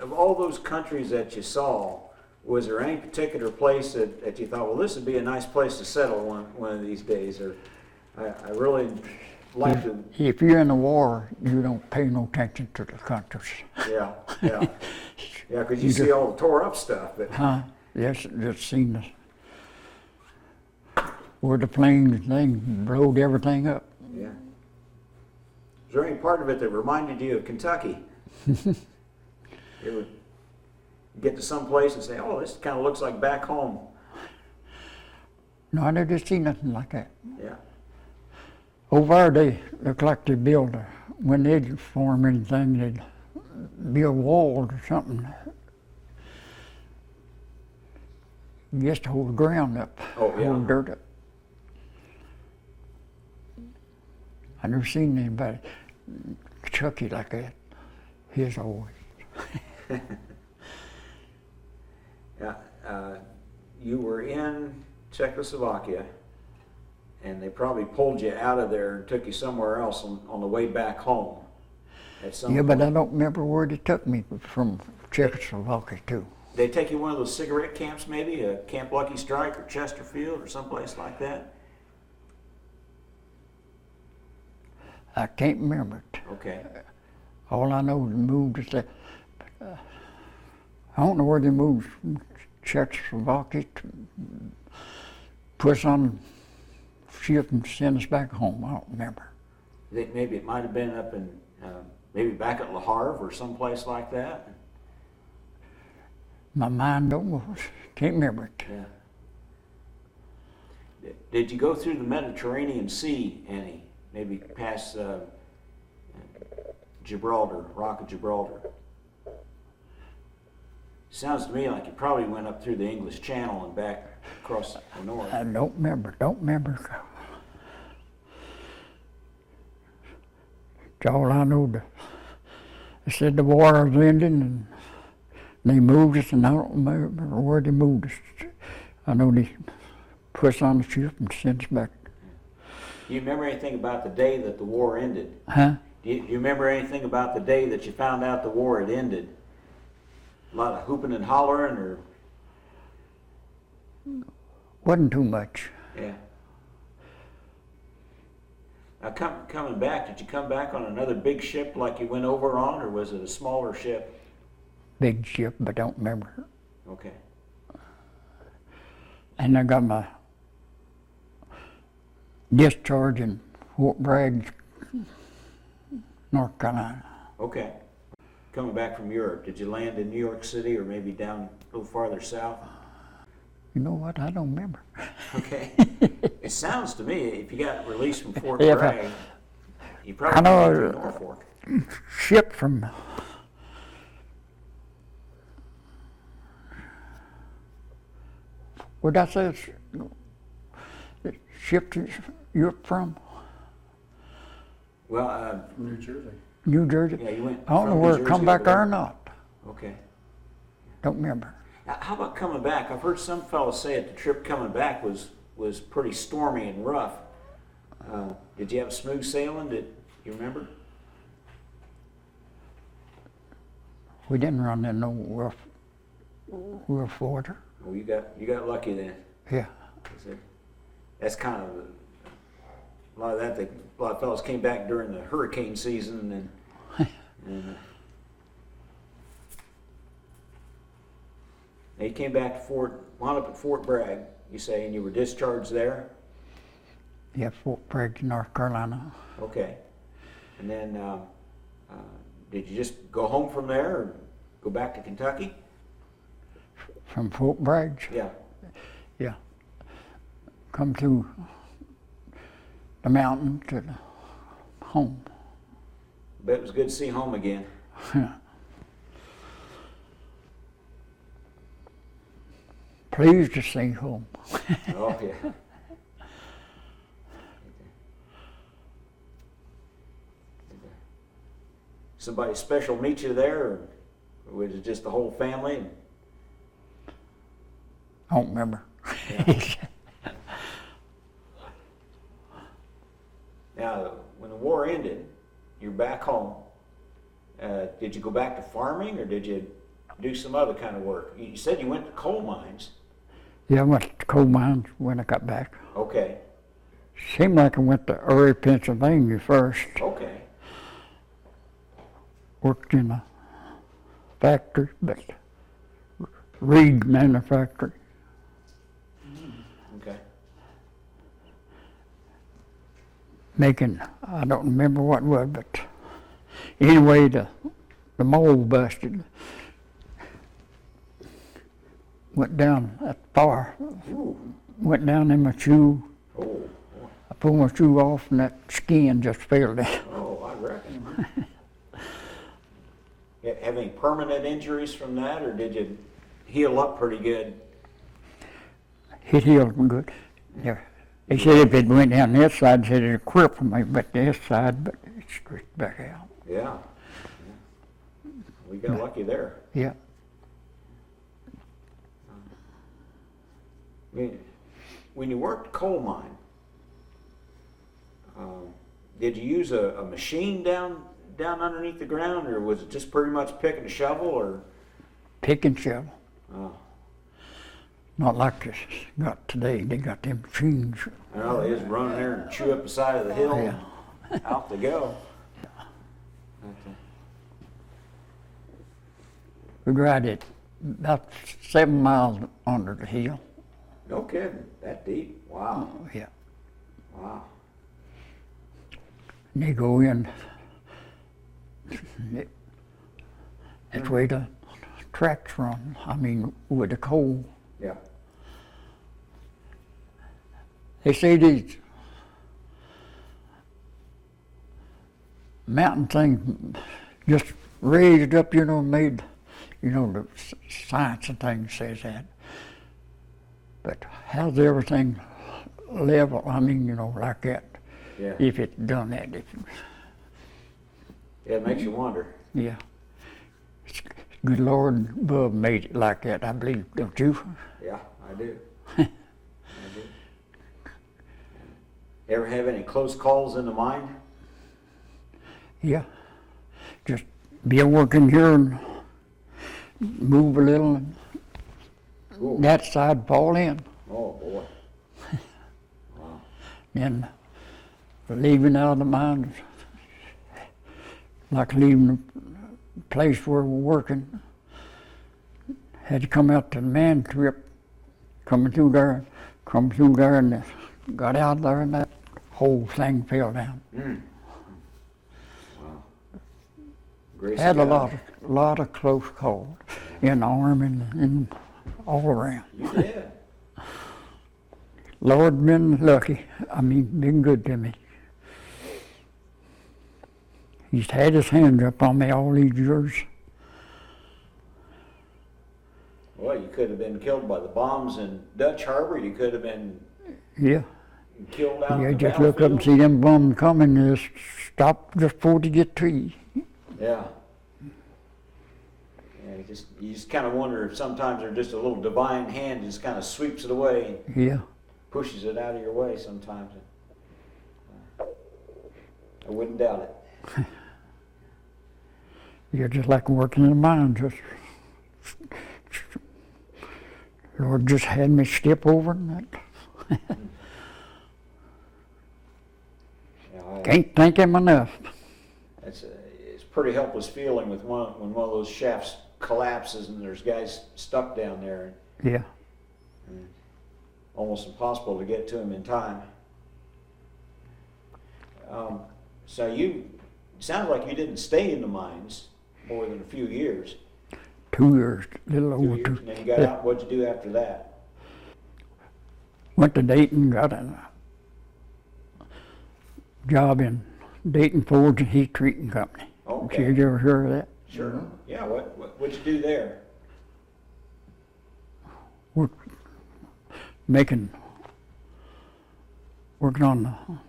of all those countries that you saw, was there any particular place that you thought, well, this would be a nice place to settle one of these days? Or I really like to, If you're in the war, you don't pay no attention to the countries. yeah, yeah. Yeah, because you You see just- all the tore up stuff. But, Huh? Yes, just seen where the plane thing blowed everything up. yeah. Is there any part of it that reminded you of Kentucky? It get to some place and say, oh, this kind of looks like back home? No, I never did see nothing like that. Yeah. Over there, they look like they build, when they'd form anything, they'd build walls or something. Just to hold the ground up, Oh, yeah. hold dirt up. I never seen anybody Chucky like that. His always. Yeah. You were in Czechoslovakia, and they probably pulled you out of there and took you somewhere else on the way back home. At some Yeah, but I point. don't remember where they took me from Czechoslovakia to. They take you one of those cigarette camps, maybe Camp Lucky Strike or Chesterfield or someplace like that. I can't remember it. Okay. All I know is they moved us there. I don't know where they moved from Czechoslovakia to put us on a ship and send us back home. I don't remember. Maybe it might have been up in, maybe back at Le Havre or someplace like that. My mind don't know. Can't remember it. Yeah. Did you go through the Mediterranean Sea, Annie? Maybe past Gibraltar, Rock of Gibraltar? Sounds to me like you probably went up through the English Channel and back across the north. I don't remember. Don't remember. That's all I know. They said the war was ending and they moved us, and I don't remember where they moved us. I know they put us on the ship and sent us back. Do you remember anything about the day that the war ended? Huh? Do you remember anything about the day that you found out the war had ended? A lot of hooping and hollering, or? Wasn't too much. Yeah. Now, coming back, did you come back on another big ship like you went over on, or was it a smaller ship? Big ship, but don't remember. Okay. And I got my discharge in Fort Bragg, North Carolina. Okay. Coming back from Europe, did you land in New York City or maybe down a little farther south? You know what? I don't remember. Okay. It sounds to me, if you got released from Fort Yeah, Bragg, you probably I know, went through Norfolk. Ship from what did I say? Ship to Europe from Well, New Jersey. New Jersey. yeah, you went I don't know from New whether it come Jersey back over there or there. not. Okay. Don't remember. How about coming back? I've heard some fellas say that the trip coming back was pretty stormy and rough. Did you have smooth sailing? Did you remember? We didn't run in no rough water. Well, you got lucky then. Yeah. That's kind of a lot of that. A lot of fellas came back during the hurricane season, and they came back to wound up at Fort Bragg. You say, and you were discharged there. Yeah, Fort Bragg, North Carolina. Okay. And then, did you just go home from there, or go back to Kentucky? From Fort Bragg. Yeah. Yeah. Come to the mountain to the home. Bet it was good to see home again. Pleased to see home. Oh, yeah. Somebody special meet you there, or was it just the whole family? I don't remember. Yeah. Now, when the war ended, you're back home. Did you go back to farming, or did you do some other kind of work? You said you went to coal mines. Yeah, I went to coal mines when I got back. Okay. Seemed like I went to Erie, Pennsylvania first. Okay. Worked in a factory, but reed manufacturing. Okay. Making, I don't remember what it was, but anyway, the mold busted. went down that far, Ooh. went down in my shoe. Oh, boy. I pulled my shoe off and that skin just fell down. Oh, I reckon. You have any permanent injuries from that, or did you heal up pretty good? It healed me good. Yeah. They said if it went down this side, they said it'd cripple me, but this side, but it's straight back out. Yeah. We got lucky there. Yeah. When you worked coal mine, did you use a machine down underneath the ground, or was it just pretty much pick and shovel, or? Pick and shovel. Oh, Not like this got today. They got them machines. I know, they just run there and chew up the side of the hill, Yeah. and out they go. We ride it about 7 miles under the hill. No kidding, that deep? Wow, Yeah. wow. And they go in. That's where the tracks run. I mean, with the coal. Yeah. They say these mountain things just raised up, made, the science and things says that. But how's everything level? I mean, like that. Yeah. If it done that, Yeah, it makes you wonder. yeah. Good Lord above made it like that, I believe, don't you? Yeah, I do. I do. Ever have any close calls in the mine? Yeah. Just be working here and move a little and Ooh. that side fall in. Oh, boy. Wow. Then leaving out of the mine, like leaving the place where we're working, had to come out to the man trip, come through there and got out there and that whole thing fell down. Mm. Wow. Grace Had of a God. lot of close calls in the arm and all around. You did. Lord been lucky. I mean, been good to me. He's had his hands up on me all these years. Well, you could have been killed by the bombs in Dutch Harbor. You could have been Yeah. killed out You in the just look up and battlefield. see them bombs coming and just stop just before they get to you. Yeah. Yeah, you just kind of wonder if sometimes there's just a little divine hand just kind of sweeps it away and Yeah. pushes it out of your way sometimes. I wouldn't doubt it. You're just like working in the mine. Lord just had me step over and that. Yeah, Can't thank him enough. it's a pretty helpless feeling with when one of those shafts collapses and there's guys stuck down there. Yeah. And almost impossible to get to them in time. So you sounded like you didn't stay in the mines more than a few years. 2 years, a little 2 over years, 2. and then you got Yeah. out. What'd you do after that? Went to Dayton, got a job in Dayton Forge and Heat Treating Company. Okay. Did you ever hear of that? Sure. Yeah. What'd you do there? Working on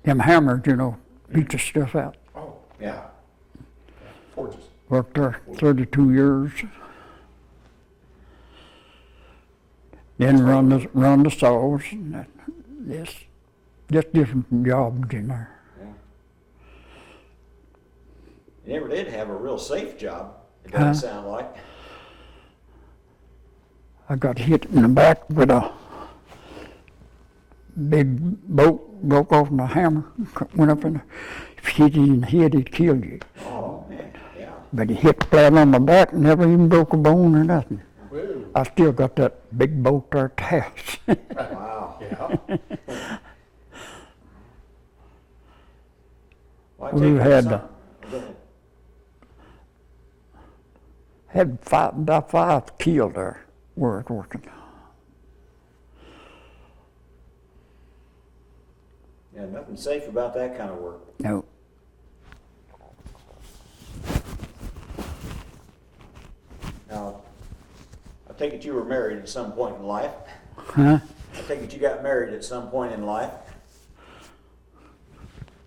them hammers, beat the stuff out. Oh, Yeah. forges. Worked there 32 years. Then run the saws and that. Just different jobs in there. Yeah. You never did have a real safe job. It Huh? doesn't sound like. I got hit in the back with a big bolt, broke off my hammer, went up in there. If you hit it in the head, it'd kill you. Oh man. Yeah. But he hit flat on my back, never even broke a bone or nothing. Woo. I still got that big bolt there at the house. Wow. Yeah. Well, I We take it had, some- Go ahead. Had about 5 killed there where I was working. Yeah, nothing safe about that kind of work. No. Now, I take it you were married at some point in life. Huh? I take it you got married at some point in life.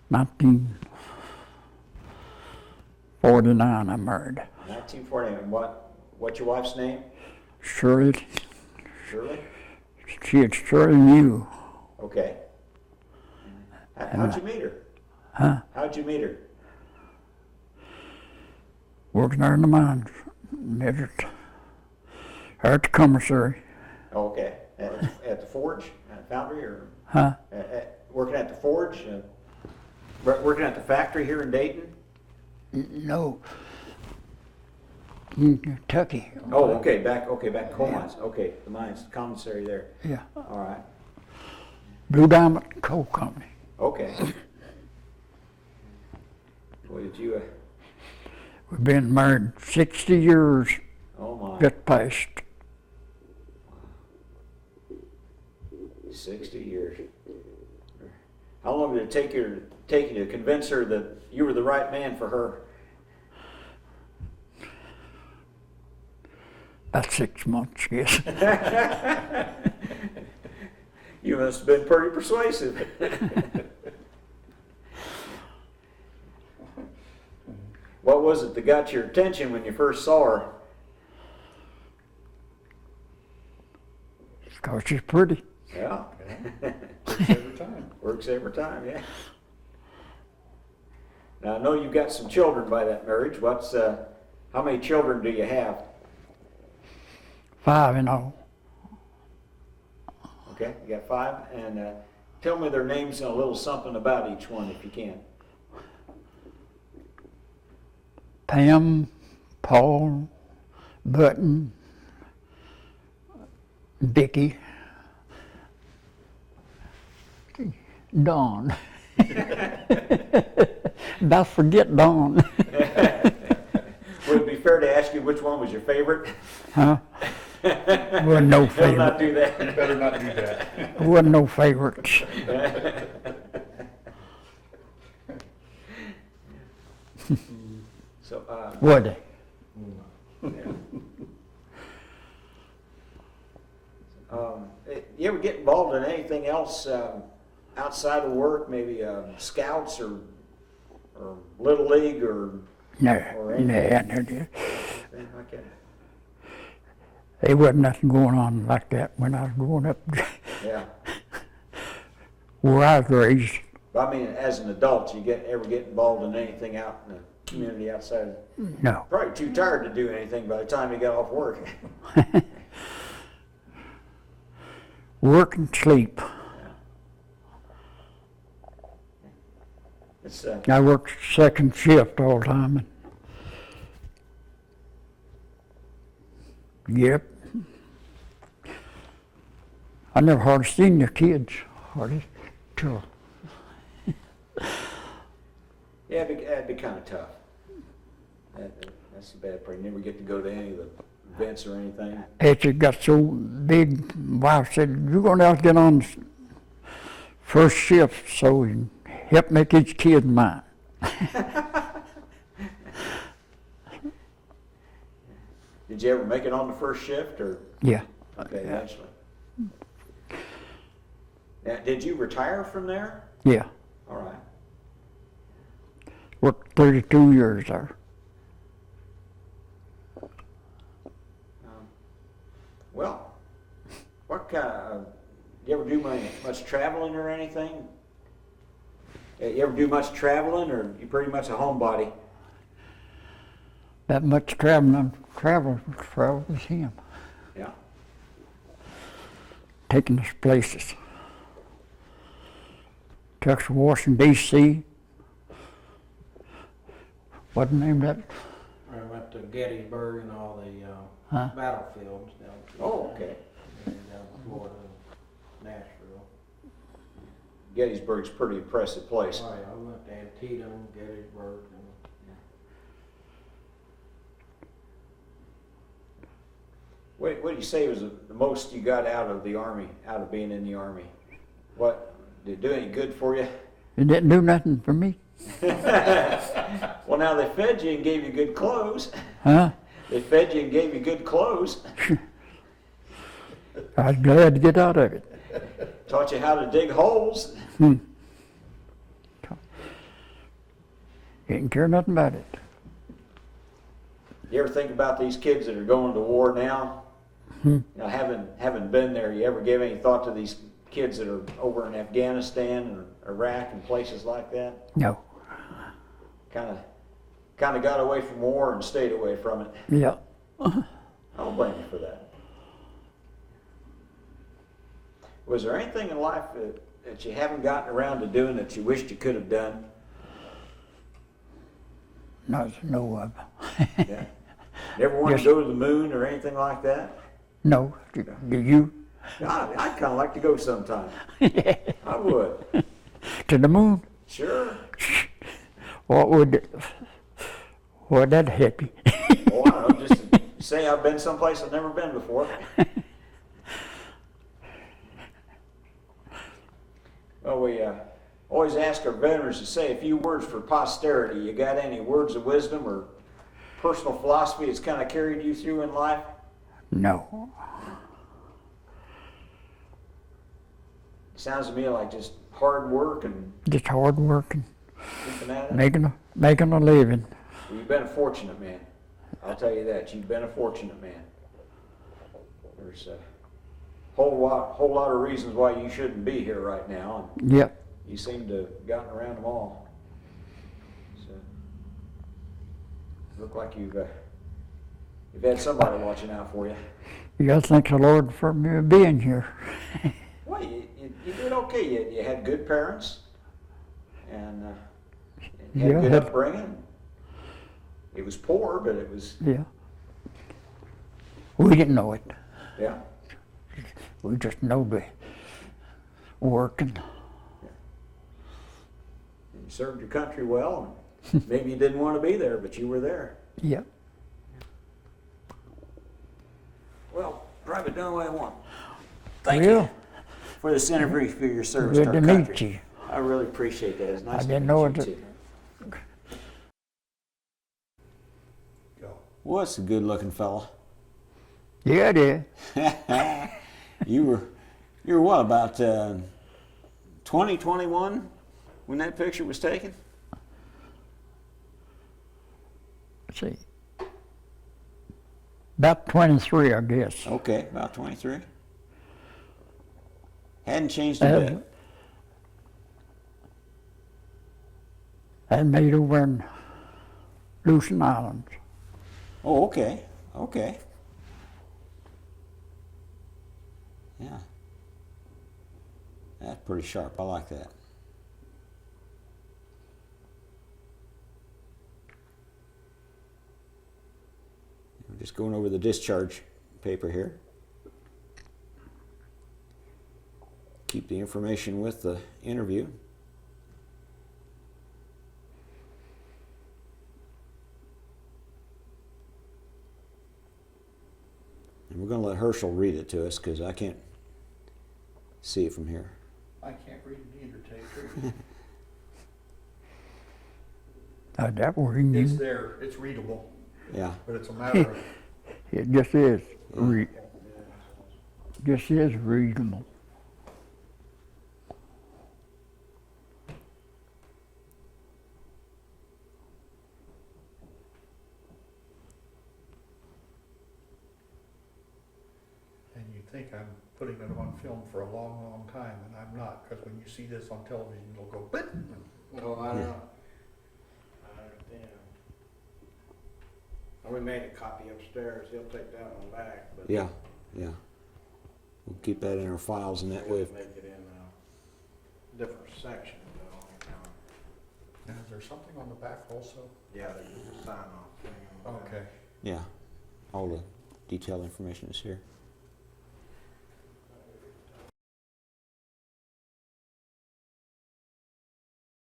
1949 I married. 1940. And what's your wife's name? Shirley. Shirley? She had Shirley knew. Okay. How'd you meet her? Huh? How'd you meet her? Working there in the mines. Met her at the commissary. Oh, okay. At the forge, foundry, or Huh? working at the forge, working at the factory here in Dayton? No. In Kentucky. Oh, okay, back coal mines. Okay, the mines, commissary there. Yeah. All right. Blue Diamond Coal Company. Okay. Well, did you? We've been married 60 years. Oh my. Just passed. 60 years. How long did it take you to convince her that you were the right man for her? About 6 months, yes. You must have been pretty persuasive. What was it that got your attention when you first saw her? Because she's pretty. Yeah. Works every time. Works every time, yeah. Now, I know you've got some children by that marriage. How many children do you have? 5 in all. Okay, you got 5. And tell me their names and a little something about each one if you can. Pam, Paul, Button, Vicky, Dawn. About forget Dawn. Would it be fair to ask you which one was your favorite? Huh? Wasn't no Better not favorite. do that. You better not do that. Wasn't no favorites. So, Would they? you ever get involved in anything else outside of work, maybe scouts or little league or No, anything? no. Anything like that? There wasn't nothing going on like that when I was growing up. Yeah. Where I was raised, But I mean, as an adult, you ever get involved in anything out in the community outside? no. Probably too tired to do anything by the time you got off work. Work and sleep. It's I worked second shift all the time. Yep. I never hardly seen the kids, hardly, till yeah, it'd be kind of tough. That's the bad part. You never get to go to any of the events or anything. after it got so big, wife said, "You're going to have to get on first shift so you can help make each kid mine." Did you ever make it on the first shift, or Yeah. okay, eventually? Now, did you retire from there? Yeah. All right. Worked 32 years there. Well, what kind of, you ever do much traveling or anything? You ever do much traveling, or you pretty much a homebody? That much traveling with him, Yeah. taking us places. Took us to Washington, D.C. What's the name of that? I went to Gettysburg and all the Huh? battlefields down Oh, okay. down Florida, Nashville. Gettysburg's a pretty impressive place. Oh yeah, I went to Antietam, Gettysburg, and What do you say was the most you got out of the Army, out of being in the Army? What, did it do any good for you? It didn't do nothing for me. Well, now they fed you and gave you good clothes. Huh? They fed you and gave you good clothes. I was glad to get out of it. Taught you how to dig holes. Didn't care nothing about it. You ever think about these kids that are going to war now? You know, having been there, you ever give any thought to these kids that are over in Afghanistan or Iraq and places like that? No. Kind of got away from war and stayed away from it. Yeah. I don't blame you for that. Was there anything in life that you haven't gotten around to doing that you wished you could have done? Not to know of. Yeah. Never wanted to go to the moon or anything like that? No. Do you? I'd kind of like to go sometime. I would. To the moon? Sure. Would that help you? Oh, I don't know. Just to say I've been someplace I've never been before. Well, we always ask our veterans to say a few words for posterity. You got any words of wisdom or personal philosophy that's kind of carried you through in life? No. Sounds to me like just hard work and Just hard working, keeping at it. making a living. Well, you've been a fortunate man. I'll tell you that. You've been a fortunate man. There's a whole lot of reasons why you shouldn't be here right now, and Yep. you seem to have gotten around them all. So, look like you've had somebody watching out for you. You got to thank the Lord for me being here. Well, you did okay. You had good parents, and you had Yeah, good had- upbringing. It was poor, but it was, Yeah. We didn't know it. yeah. We just know the working. You served your country well, and maybe you didn't want to be there, but you were there. Yep. Well, Private Dunaway, I want to thank Well, you for this interview, for your service to good our to country. meet you. I really appreciate that. It's nice I to didn't meet know you it- too. Go. Well, that's a good-looking fella. Yeah, it is. You were what, about 20, 21 when that picture was taken? Let's see. About 23, I guess. Okay, about 23. Hadn't changed a Uh, bit. And made over in Lucent Islands. Oh, okay, okay. Yeah. That's pretty sharp. I like that. We're just going over the discharge paper here. Keep the information with the interview. And we're going to let Herschel read it to us because I can't see it from here. I can't read it either, to tell you the truth. That word, It's there, it's readable, Yeah. but it's a matter of, it just is. Just is reasonable. and you think I'm putting it on film for a long, long time, and I'm not, because when you see this on television, it'll go, but Oh, I know. I understand. We made a copy upstairs. He'll take that one back, but. Yeah, yeah. We'll keep that in our files, and that way, We'll make it in a different section though. now, is there something on the back also? Yeah, there's a sign off thing on the back. Okay. yeah, all the detailed information is here.